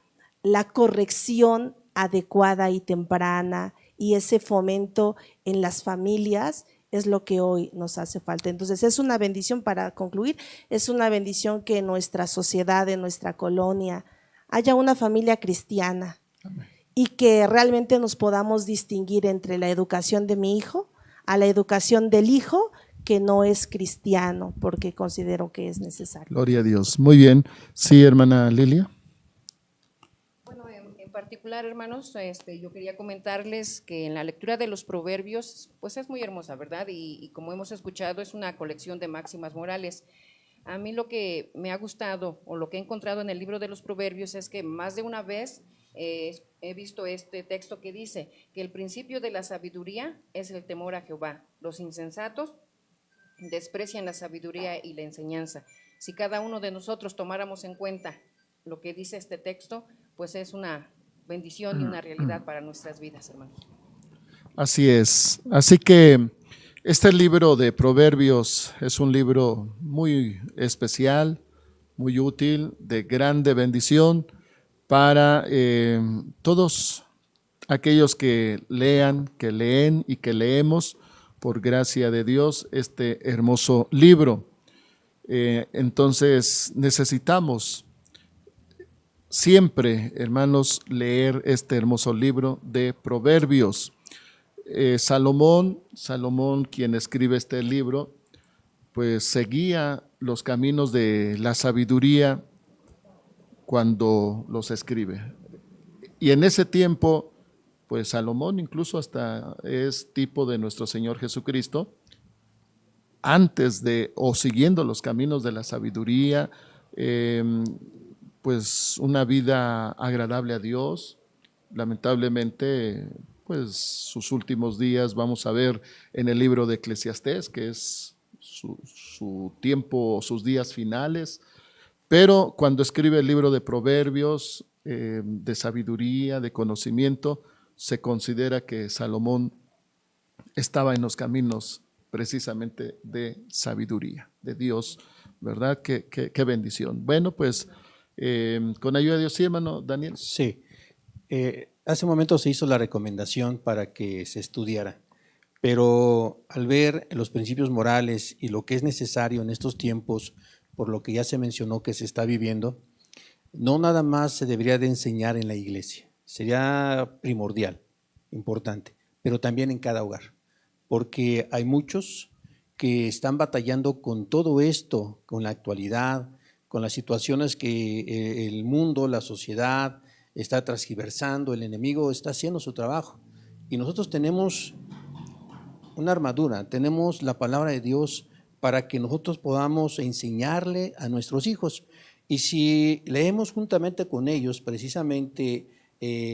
D: corrección adecuada y temprana y ese fomento en las familias es lo que hoy nos hace falta. Entonces es una bendición, para concluir, es una bendición que en nuestra sociedad, en nuestra colonia, haya una familia cristiana. Amén. Y que realmente nos podamos distinguir entre la educación de mi hijo a la educación del hijo que no es cristiano, porque considero que es necesario.
A: Gloria a Dios. Muy bien. Sí, hermana Lilia.
C: En particular, hermanos, yo quería comentarles que en la lectura de los proverbios, pues es muy hermosa, ¿verdad? Y como hemos escuchado, es una colección de máximas morales. A mí lo que me ha gustado o lo que he encontrado en el libro de los proverbios es que más de una vez he visto este texto que dice que el principio de la sabiduría es el temor a Jehová. Los insensatos desprecian la sabiduría y la enseñanza. Si cada uno de nosotros tomáramos en cuenta lo que dice este texto, pues es una bendición y una realidad para nuestras vidas, hermanos.
A: Así es. Así que este libro de Proverbios es un libro muy especial, muy útil, de grande bendición para todos aquellos que lean, que leen y que leemos por gracia de Dios este hermoso libro. Entonces necesitamos siempre, hermanos, leer este hermoso libro de Proverbios. Salomón, quien escribe este libro, pues seguía los caminos de la sabiduría cuando los escribe. Y en ese tiempo, pues Salomón incluso hasta es tipo de nuestro Señor Jesucristo, antes de o siguiendo los caminos de la sabiduría, pues una vida agradable a Dios. Lamentablemente, pues sus últimos días vamos a ver en el libro de Eclesiastés, que es su tiempo, sus días finales. Pero cuando escribe el libro de Proverbios, de sabiduría, de conocimiento, se considera que Salomón estaba en los caminos precisamente de sabiduría, de Dios, ¿verdad? Qué bendición. Bueno, pues con ayuda de Dios, sí, hermano Daniel.
B: Sí, hace un momento se hizo la recomendación para que se estudiara, pero al ver los principios morales y lo que es necesario en estos tiempos, por lo que ya se mencionó que se está viviendo, no nada más se debería de enseñar en la iglesia, sería primordial, importante, pero también en cada hogar, porque hay muchos que están batallando con todo esto, con la actualidad, con las situaciones que el mundo, la sociedad está transgiversando, el enemigo está haciendo su trabajo. Y nosotros tenemos una armadura, tenemos la palabra de Dios para que nosotros podamos enseñarle a nuestros hijos. Y si leemos juntamente con ellos precisamente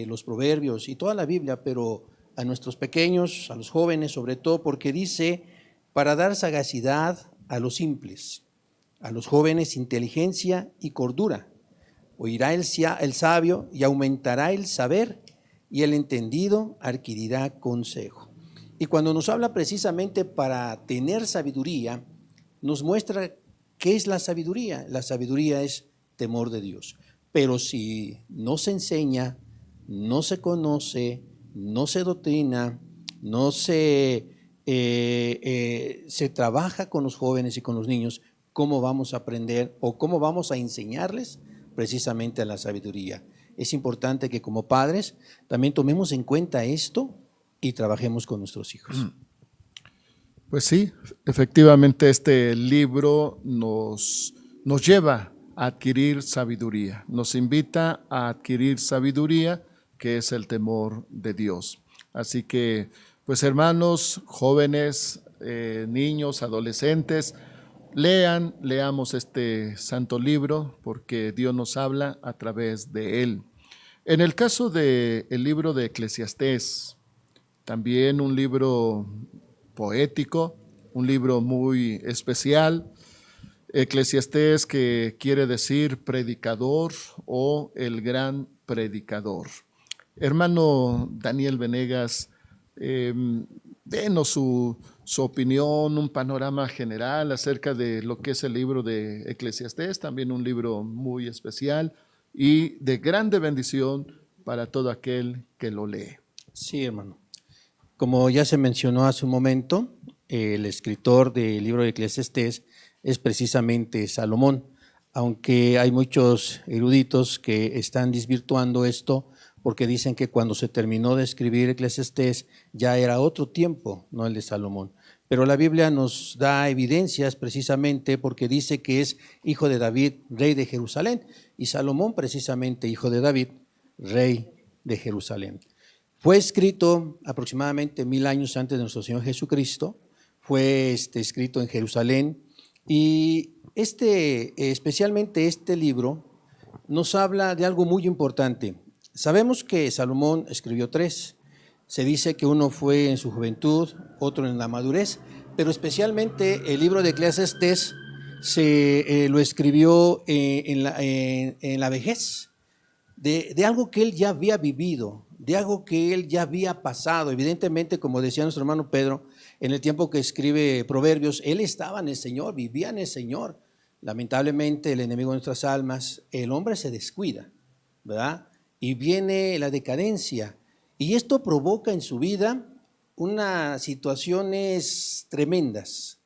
B: los proverbios y toda la Biblia, pero a nuestros pequeños, a los jóvenes sobre todo, porque dice, para dar sagacidad a los simples, a los jóvenes inteligencia y cordura. Oirá el sabio y aumentará el saber, y el entendido adquirirá consejo. Y cuando nos habla precisamente para tener sabiduría, nos muestra qué es la sabiduría. La sabiduría es temor de Dios. Pero si no se enseña, no se conoce, no se doctrina, no se trabaja con los jóvenes y con los niños, ¿cómo vamos a aprender o cómo vamos a enseñarles precisamente a la sabiduría? Es importante que como padres también tomemos en cuenta esto y trabajemos con nuestros hijos.
A: Pues sí, efectivamente este libro nos lleva a adquirir sabiduría, nos invita a adquirir sabiduría, que es el temor de Dios. Así que, pues hermanos, jóvenes, niños, adolescentes, leamos este santo libro porque Dios nos habla a través de él. En el caso del libro de Eclesiastés, también un libro poético, un libro muy especial. Eclesiastés, que quiere decir predicador o el gran predicador. Hermano Daniel Venegas, denos su opinión, un panorama general acerca de lo que es el libro de Eclesiastés, también un libro muy especial y de grande bendición para todo aquel que lo lee.
B: Sí, hermano. Como ya se mencionó hace un momento, el escritor del libro de Eclesiastés es precisamente Salomón, aunque hay muchos eruditos que están desvirtuando esto porque dicen que cuando se terminó de escribir Eclesiastés ya era otro tiempo, no el de Salomón. Pero la Biblia nos da evidencias precisamente porque dice que es hijo de David, rey de Jerusalén, y Salomón precisamente hijo de David, rey de Jerusalén. Fue escrito aproximadamente 1000 años antes de nuestro Señor Jesucristo, fue escrito en Jerusalén y especialmente este libro nos habla de algo muy importante. Sabemos que Salomón escribió 3, se dice que uno fue en su juventud, otro en la madurez, pero especialmente el libro de Eclesiastés lo escribió en la vejez. de algo que él ya había vivido, de algo que él ya había pasado. Evidentemente, como decía nuestro hermano Pedro, en el tiempo que escribe Proverbios, él estaba en el Señor, vivía en el Señor. Lamentablemente, el enemigo de nuestras almas, el hombre se descuida, ¿verdad? Y viene la decadencia. Y esto provoca en su vida unas situaciones tremendas.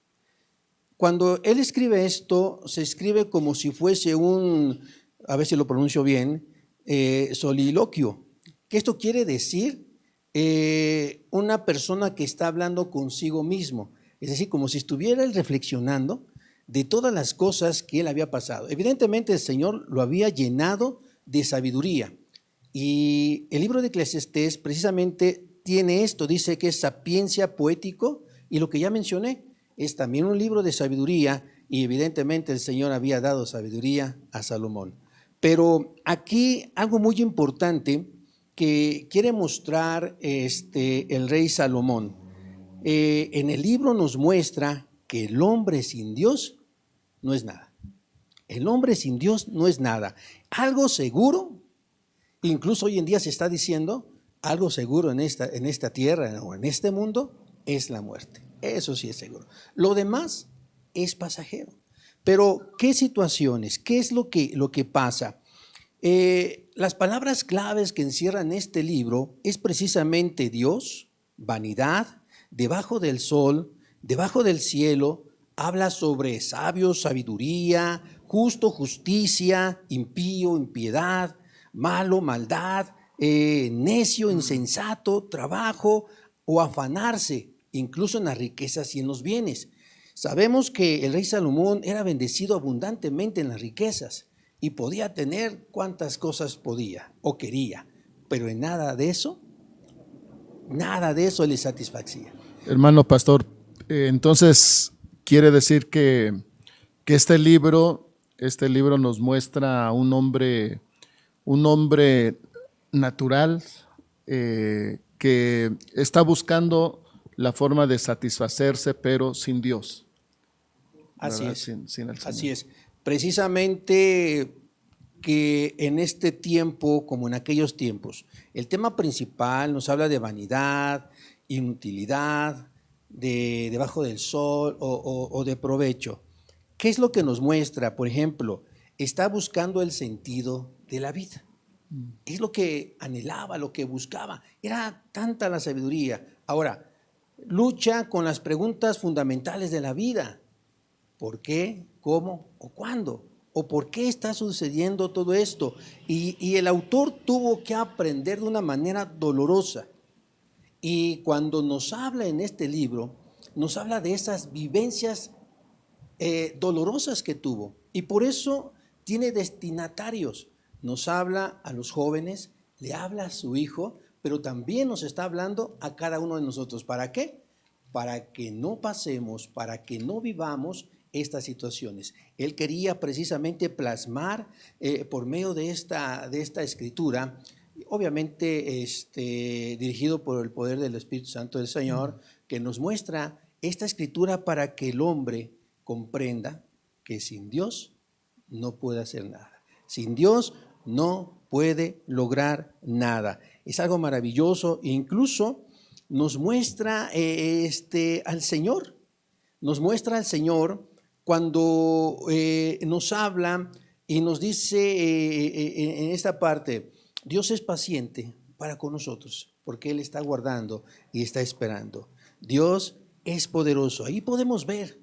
B: Cuando él escribe esto, se escribe como si fuese a ver si lo pronuncio bien, soliloquio. ¿Qué esto quiere decir? Una persona que está hablando consigo mismo, es decir, como si estuviera él reflexionando de todas las cosas que él había pasado. Evidentemente el Señor lo había llenado de sabiduría, y el libro de Eclesiastés precisamente tiene esto, dice que es sapiencia, poético, y lo que ya mencioné, es también un libro de sabiduría, y evidentemente el Señor había dado sabiduría a Salomón. Pero aquí algo muy importante que quiere mostrar el rey Salomón. En el libro nos muestra que el hombre sin Dios no es nada. El hombre sin Dios no es nada. Algo seguro, incluso hoy en día se está diciendo, algo seguro en esta tierra o en este mundo es la muerte. Eso sí es seguro. Lo demás es pasajero. Pero, ¿qué situaciones? ¿Qué es lo que pasa? Las palabras claves que encierran este libro es precisamente Dios, vanidad, debajo del sol, debajo del cielo. Habla sobre sabio, sabiduría, justo, justicia, impío, impiedad, malo, maldad, necio, insensato, trabajo o afanarse, incluso en las riquezas y en los bienes. Sabemos que el rey Salomón era bendecido abundantemente en las riquezas y podía tener cuantas cosas podía o quería, pero en nada de eso le satisfacía.
A: Hermano pastor, entonces quiere decir que este libro nos muestra a un hombre natural que está buscando la forma de satisfacerse, pero sin Dios.
B: Así
A: ¿verdad?
B: es,
A: Sin el Señor.
B: así es. Precisamente que en este tiempo, como en aquellos tiempos, el tema principal nos habla de vanidad, inutilidad, de debajo del sol o de provecho. ¿Qué es lo que nos muestra? Por ejemplo, está buscando el sentido de la vida. Es lo que anhelaba, lo que buscaba. Era tanta la sabiduría. Ahora, lucha con las preguntas fundamentales de la vida. ¿Por qué? ¿Cómo? ¿O cuándo? ¿O por qué está sucediendo todo esto? Y el autor tuvo que aprender de una manera dolorosa. Y cuando nos habla en este libro, nos habla de esas vivencias dolorosas que tuvo. Y por eso tiene destinatarios. Nos habla a los jóvenes, le habla a su hijo, pero también nos está hablando a cada uno de nosotros. ¿Para qué? Para que no pasemos, para que no vivamos estas situaciones. Él quería precisamente plasmar por medio de esta escritura, obviamente dirigido por el poder del Espíritu Santo del Señor, que nos muestra esta escritura para que el hombre comprenda que sin Dios no puede hacer nada. Sin Dios no puede lograr nada. Es algo maravilloso. Incluso nos muestra al Señor. Nos muestra al Señor cuando nos habla y nos dice en esta parte, Dios es paciente para con nosotros, porque Él está guardando y está esperando. Dios es poderoso. Ahí podemos ver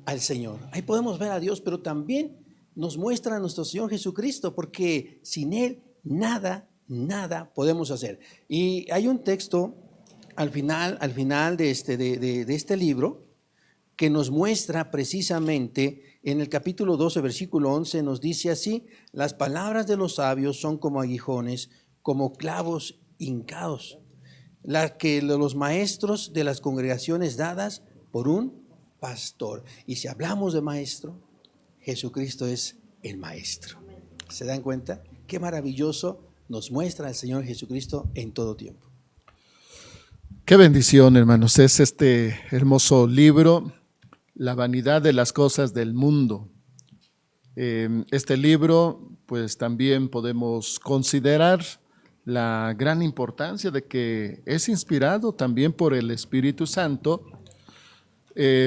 B: al Señor, ahí podemos ver a Dios, pero también nos muestra a nuestro Señor Jesucristo, porque sin Él nada podemos hacer. Y hay un texto al final de este libro que nos muestra precisamente en el capítulo 12, versículo 11, nos dice así: las palabras de los sabios son como aguijones, como clavos hincados, las que los maestros de las congregaciones dadas por un pastor. Y si hablamos de maestro, Jesucristo es el maestro. ¿Se dan cuenta? Qué maravilloso nos muestra el Señor Jesucristo en todo tiempo.
A: Qué bendición, hermanos, es este hermoso libro, La vanidad de las cosas del mundo. Este libro pues también podemos considerar la gran importancia de que es inspirado también por el Espíritu Santo,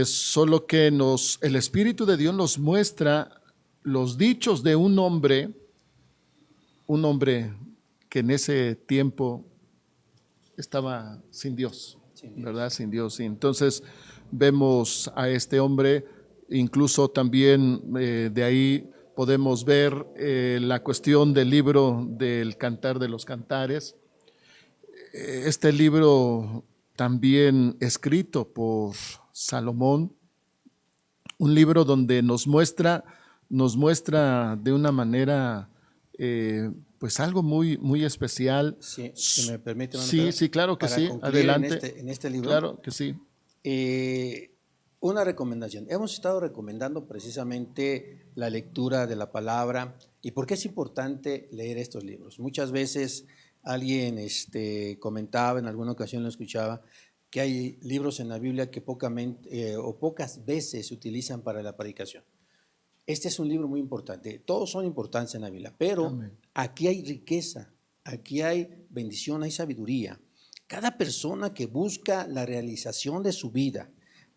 A: solo que el Espíritu de Dios nos muestra los dichos de un hombre que en ese tiempo estaba sin Dios, ¿verdad? Sin Dios. Y entonces vemos a este hombre, incluso también de ahí podemos ver la cuestión del libro del Cantar de los Cantares. Este libro también escrito por Salomón, un libro donde nos muestra de una manera pues algo muy, muy especial.
B: Sí, si me permite.
A: Sí, claro que
B: para
A: sí,
B: concluir
A: adelante.
B: En este libro.
A: Claro que sí.
B: Una recomendación. Hemos estado recomendando precisamente la lectura de la palabra y por qué es importante leer estos libros. Muchas veces alguien comentaba, en alguna ocasión lo escuchaba, que hay libros en la Biblia que pocas veces se utilizan para la predicación. Este es un libro muy importante. Todos son importantes en la Biblia, pero
A: Amén.
B: Aquí hay riqueza, aquí hay bendición, hay sabiduría. Cada persona que busca la realización de su vida,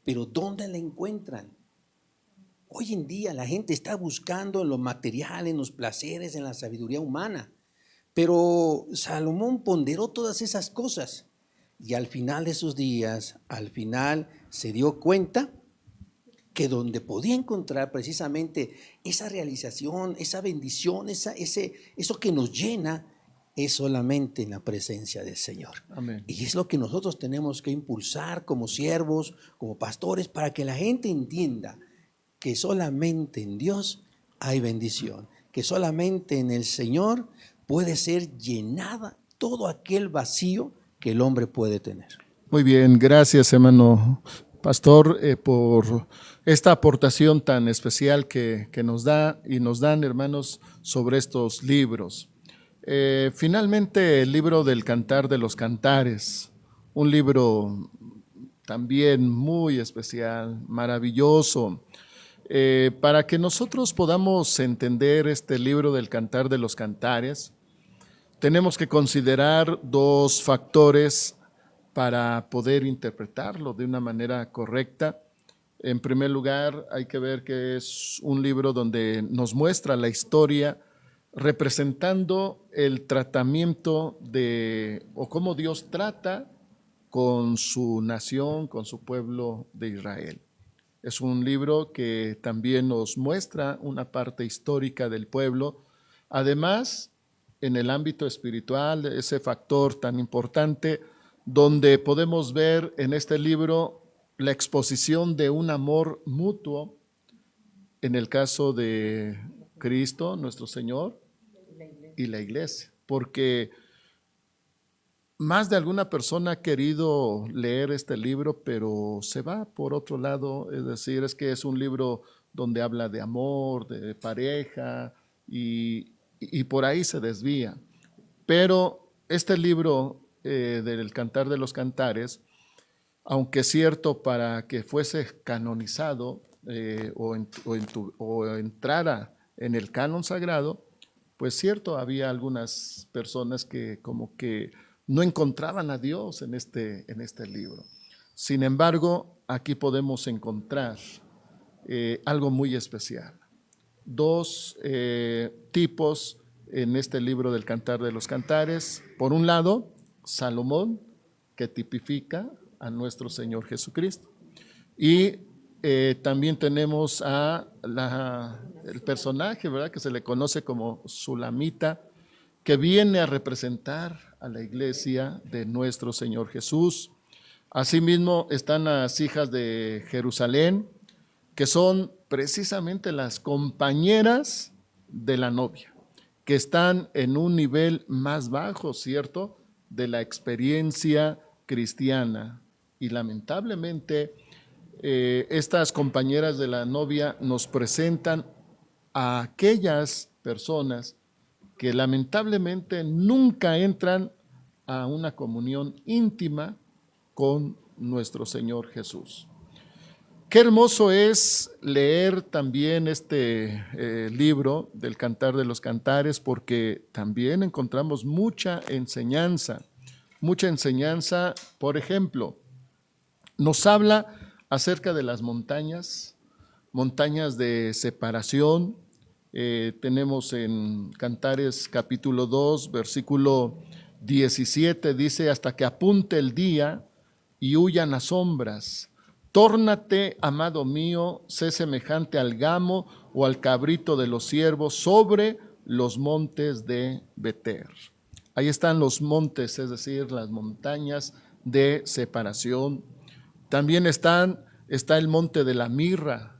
B: pero ¿dónde la encuentran? Hoy en día la gente está buscando en lo material, en los placeres, en la sabiduría humana. Pero Salomón ponderó todas esas cosas y al final de sus días, al final se dio cuenta que donde podía encontrar precisamente esa realización, esa bendición, eso que nos llena, es solamente en la presencia del Señor.
A: Amén.
B: Y es lo que nosotros tenemos que impulsar como siervos, como pastores, para que la gente entienda que solamente en Dios hay bendición, que solamente en el Señor puede ser llenada todo aquel vacío que el hombre puede tener.
A: Muy bien, gracias hermano pastor por esta aportación tan especial que nos da y nos dan hermanos sobre estos libros. Finalmente el libro del Cantar de los Cantares, un libro también muy especial, maravilloso. Para que nosotros podamos entender este libro del Cantar de los Cantares, tenemos que considerar dos factores para poder interpretarlo de una manera correcta. En primer lugar, hay que ver que es un libro donde nos muestra la historia representando el tratamiento o cómo Dios trata con su nación, con su pueblo de Israel. Es un libro que también nos muestra una parte histórica del pueblo. Además, en el ámbito espiritual, ese factor tan importante, donde podemos ver en este libro la exposición de un amor mutuo, en el caso de Cristo, nuestro Señor, y la iglesia. Porque más de alguna persona ha querido leer este libro, pero se va por otro lado, es decir, es que es un libro donde habla de amor, de pareja, y por ahí se desvía. Pero este libro del Cantar de los Cantares, aunque es cierto para que fuese canonizado o entrara en el canon sagrado, pues cierto, había algunas personas que como que no encontraban a Dios en este libro. Sin embargo, aquí podemos encontrar algo muy especial. Dos tipos en este libro del Cantar de los Cantares. Por un lado, Salomón, que tipifica a nuestro Señor Jesucristo. Y también tenemos el personaje, ¿verdad?, que se le conoce como Sulamita, que viene a representar a la iglesia de nuestro Señor Jesús. Asimismo están las hijas de Jerusalén, que son precisamente las compañeras de la novia, que están en un nivel más bajo, ¿cierto?, de la experiencia cristiana. Y lamentablemente estas compañeras de la novia nos presentan a aquellas personas que lamentablemente nunca entran a una comunión íntima con nuestro Señor Jesús. Qué hermoso es leer también este libro del Cantar de los Cantares, porque también encontramos mucha enseñanza. Por ejemplo, nos habla acerca de las montañas, montañas de separación. Tenemos en Cantares capítulo 2, versículo 17, dice: hasta que apunte el día y huyan las sombras. Tórnate, amado mío, sé semejante al gamo o al cabrito de los ciervos sobre los montes de Beter. Ahí están los montes, es decir, las montañas de separación. También está el monte de la mirra,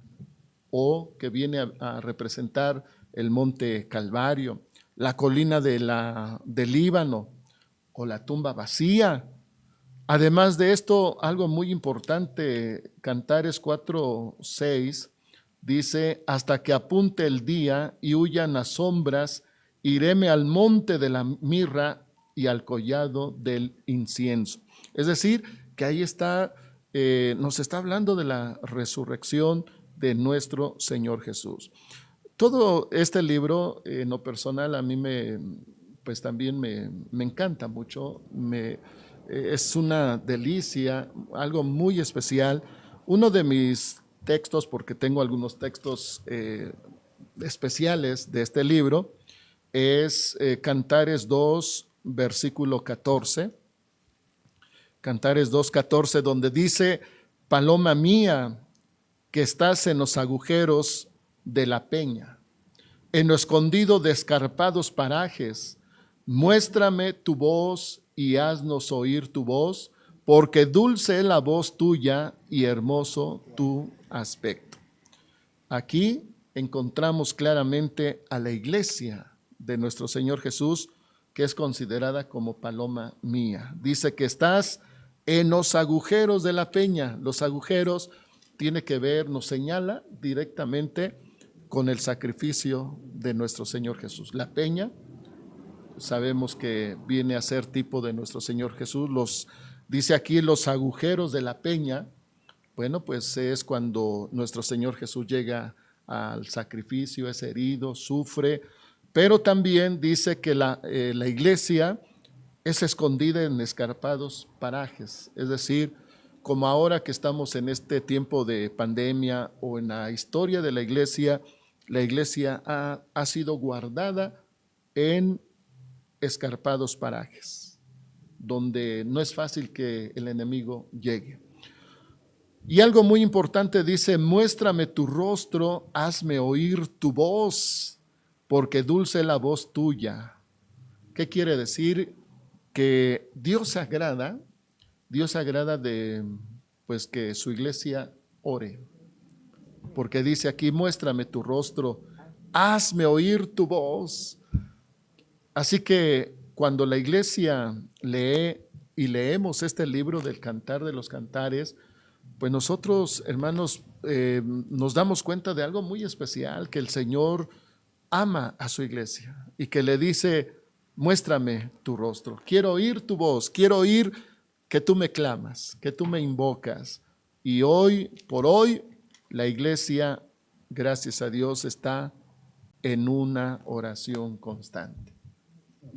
A: o que viene a representar el monte Calvario, la colina del Líbano o la tumba vacía. Además de esto, algo muy importante, Cantares 4:6 dice: hasta que apunte el día y huyan las sombras, iréme al monte de la mirra y al collado del incienso. Es decir, que ahí está, nos está hablando de la resurrección de nuestro Señor Jesús. Todo este libro, en lo personal, a mí pues también me encanta mucho, es una delicia, algo muy especial. Uno de mis textos, porque tengo algunos textos especiales de este libro, es Cantares 2, versículo 14. Cantares 2:14, donde dice: paloma mía, que estás en los agujeros de la peña, en lo escondido de escarpados parajes, muéstrame tu voz y haznos oír tu voz, porque dulce es la voz tuya y hermoso tu aspecto. Aquí encontramos claramente a la iglesia de nuestro Señor Jesús, que es considerada como paloma mía. Dice que estás en los agujeros de la peña. Los agujeros tiene que ver, nos señala directamente con el sacrificio de nuestro Señor Jesús. La peña, sabemos que viene a ser tipo de nuestro Señor Jesús. Dice aquí los agujeros de la peña. Bueno, pues es cuando nuestro Señor Jesús llega al sacrificio, es herido, sufre, pero también dice que la iglesia es escondida en escarpados parajes, es decir, como ahora que estamos en este tiempo de pandemia o en la historia de la iglesia ha sido guardada en escarpados parajes, donde no es fácil que el enemigo llegue. Y algo muy importante dice: muéstrame tu rostro, hazme oír tu voz, porque dulce es la voz tuya. ¿Qué quiere decir? Que Dios se agrada de, pues, que su iglesia ore, porque dice aquí: muéstrame tu rostro, hazme oír tu voz. Así que cuando la iglesia lee y leemos este libro del Cantar de los Cantares, pues nosotros, hermanos, nos damos cuenta de algo muy especial, que el Señor ama a su iglesia y que le dice: muéstrame tu rostro, quiero oír tu voz, quiero oír que tú me clamas, que tú me invocas. Y hoy, por hoy, la iglesia, gracias a Dios, está en una oración constante.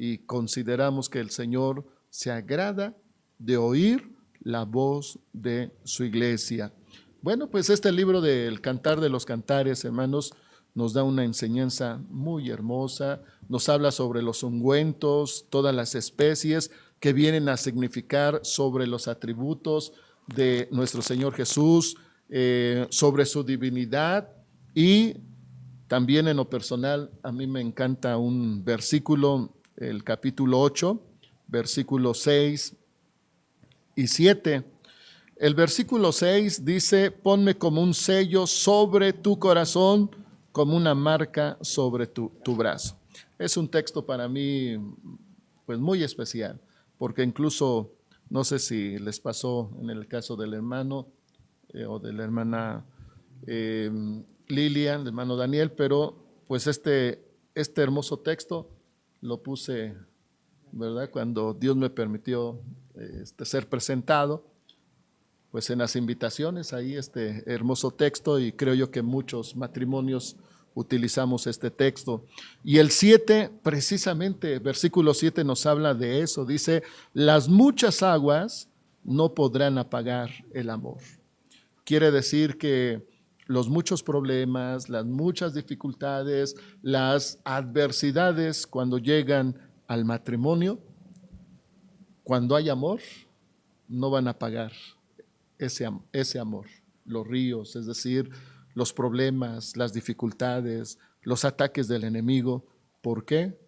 A: Y consideramos que el Señor se agrada de oír la voz de su iglesia. Bueno, pues este libro del Cantar de los Cantares, hermanos, nos da una enseñanza muy hermosa, nos habla sobre los ungüentos, todas las especies que vienen a significar sobre los atributos de nuestro Señor Jesús, sobre su divinidad. Y también en lo personal, a mí me encanta un versículo, el capítulo 8, versículos 6 y 7. El versículo 6 dice: ponme como un sello sobre tu corazón, como una marca sobre tu brazo. Es un texto para mí, pues, muy especial, porque incluso, no sé si les pasó en el caso del hermano o de la hermana Lilian, del hermano Daniel, pero pues este hermoso texto lo puse, ¿verdad?, cuando Dios me permitió ser presentado. pues en las invitaciones ahí este hermoso texto, y creo yo que muchos matrimonios utilizamos este texto. Y el 7, precisamente, versículo 7 nos habla de eso. Dice, las muchas aguas no podrán apagar el amor. Quiere decir que los muchos problemas, las muchas dificultades, las adversidades cuando llegan al matrimonio, cuando hay amor, no van a apagar ese amor. Los ríos, es decir, los problemas, las dificultades, los ataques del enemigo. ¿Por qué?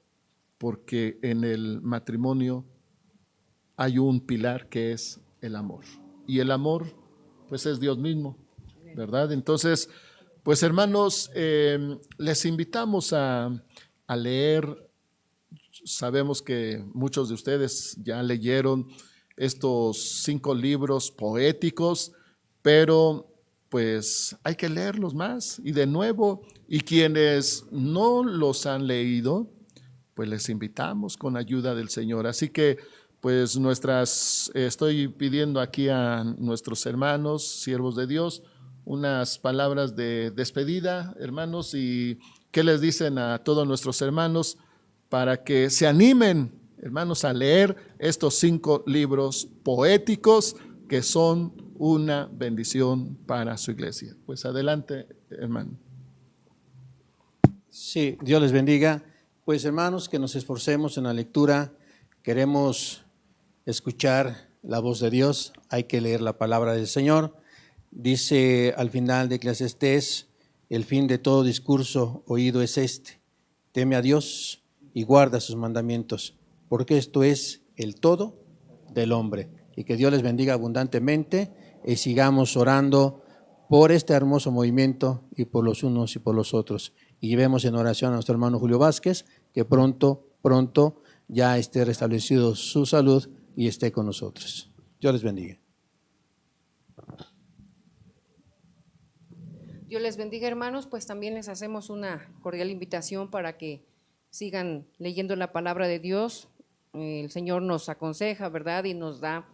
A: Porque en el matrimonio hay un pilar que es el amor. Y el amor, pues es Dios mismo, ¿verdad? Entonces, pues hermanos, les invitamos a leer. Sabemos que muchos de ustedes ya leyeron estos 5 libros poéticos, pero pues hay que leerlos más y de nuevo. Y quienes no los han leído, pues les invitamos con ayuda del Señor. Así que pues estoy pidiendo aquí a nuestros hermanos, siervos de Dios, unas palabras de despedida, hermanos, y qué les dicen a todos nuestros hermanos para que se animen, hermanos, a leer estos 5 libros poéticos que son una bendición para su iglesia. Pues adelante, hermano.
B: Sí, Dios les bendiga. Pues hermanos, que nos esforcemos en la lectura. Queremos escuchar la voz de Dios, hay que leer la palabra del Señor. Dice al final de Eclesiastés, el fin de todo discurso oído es este: teme a Dios y guarda sus mandamientos, porque esto es el todo del hombre. Y que Dios les bendiga abundantemente y sigamos orando por este hermoso movimiento y por los unos y por los otros. Y llevemos en oración a nuestro hermano Julio Vázquez, que pronto ya esté restablecido su salud y esté con nosotros. Dios les bendiga.
C: Dios les bendiga, hermanos. Pues también les hacemos una cordial invitación para que sigan leyendo la palabra de Dios. El Señor nos aconseja, ¿verdad? Y nos da,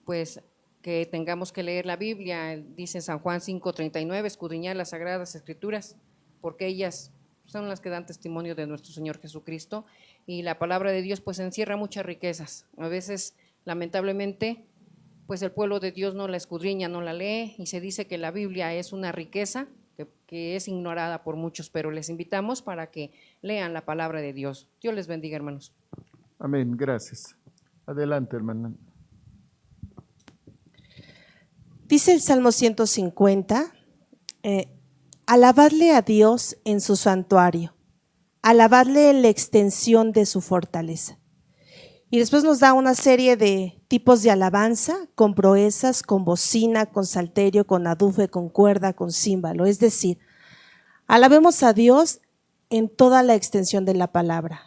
C: pues, que tengamos que leer la Biblia. Dice San Juan 5:39, escudriñad las sagradas escrituras, porque ellas son las que dan testimonio de nuestro Señor Jesucristo. Y la palabra de Dios pues encierra muchas riquezas. A veces, lamentablemente, pues el pueblo de Dios no la escudriña, no la lee, y se dice que la Biblia es una riqueza que es ignorada por muchos, pero les invitamos para que lean la palabra de Dios. Dios les bendiga, hermanos.
A: Amén, gracias. Adelante, hermana.
D: Dice el Salmo 150, alabadle a Dios en su santuario, alabadle en la extensión de su fortaleza. Y después nos da una serie de tipos de alabanza, con proezas, con bocina, con salterio, con adufe, con cuerda, con címbalo. Es decir, alabemos a Dios en toda la extensión de la palabra,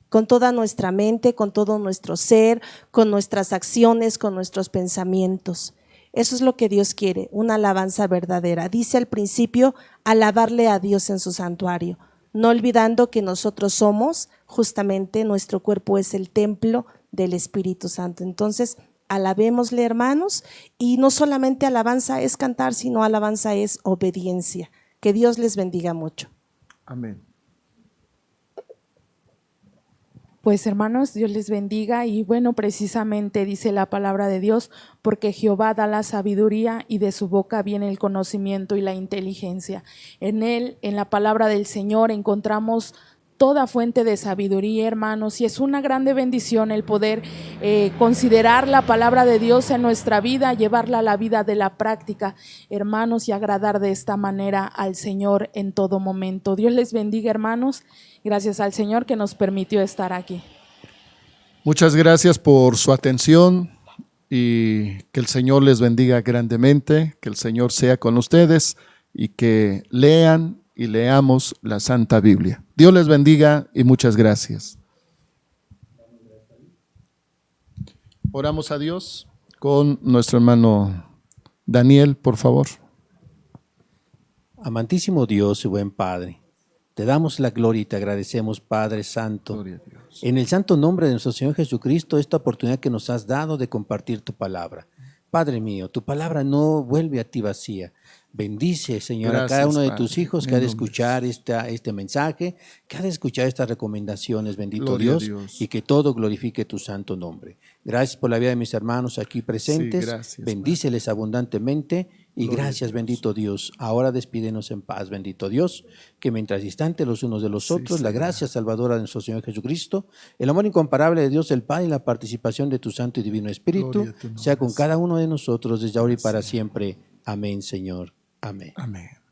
D: con toda nuestra mente, con todo nuestro ser, con nuestras acciones, con nuestros pensamientos. Eso es lo que Dios quiere, una alabanza verdadera. Dice al principio, alabarle a Dios en su santuario, no olvidando que nosotros somos, justamente nuestro cuerpo es el templo del Espíritu Santo. Entonces, alabémosle, hermanos, y no solamente alabanza es cantar, sino alabanza es obediencia. Que Dios les bendiga mucho.
A: Amén.
E: Pues hermanos, Dios les bendiga y bueno, precisamente dice la palabra de Dios, porque Jehová da la sabiduría y de su boca viene el conocimiento y la inteligencia. En él, en la palabra del Señor, encontramos toda fuente de sabiduría, hermanos, y es una grande bendición el poder considerar la palabra de Dios en nuestra vida, llevarla a la vida de la práctica, hermanos, y agradar de esta manera al Señor en todo momento. Dios les bendiga, hermanos. Gracias al Señor que nos permitió estar aquí.
A: Muchas gracias por su atención y que el Señor les bendiga grandemente, que el Señor sea con ustedes y que lean y leamos la Santa Biblia. Dios les bendiga y muchas gracias. Oramos a Dios con nuestro hermano Daniel, por favor.
B: Amantísimo Dios y buen Padre, te damos la gloria y te agradecemos, Padre Santo,
A: Gloria a Dios.
B: en el santo nombre de nuestro Señor Jesucristo, esta oportunidad que nos has dado de compartir tu palabra. Padre mío, tu palabra no vuelve a ti vacía. Bendice, Señor, a
A: Gracias,
B: cada uno de
A: Padre,
B: tus hijos que
A: en
B: ha de
A: nombre de
B: escuchar este mensaje, que ha de escuchar estas recomendaciones, bendito
A: Gloria a
B: Dios,
A: Dios.
B: y que todo glorifique tu santo nombre. Gracias por la vida de mis hermanos aquí presentes.
A: gracias,
B: Bendíceles abundantemente y
A: Gloria a
B: gracias,
A: Dios.
B: bendito Dios. Ahora despídenos en paz, bendito Dios, que mientras distantes los unos de los
A: Sí,
B: otros, la
A: Señor.
B: gracia salvadora de nuestro Señor Jesucristo, el amor incomparable de Dios el Padre y la participación de tu Santo y Divino Espíritu,
A: Gloria a tu nombre,
B: sea con
A: Señor.
B: cada uno de nosotros desde ahora y para siempre. Amén, Señor. Amén.
A: Amén.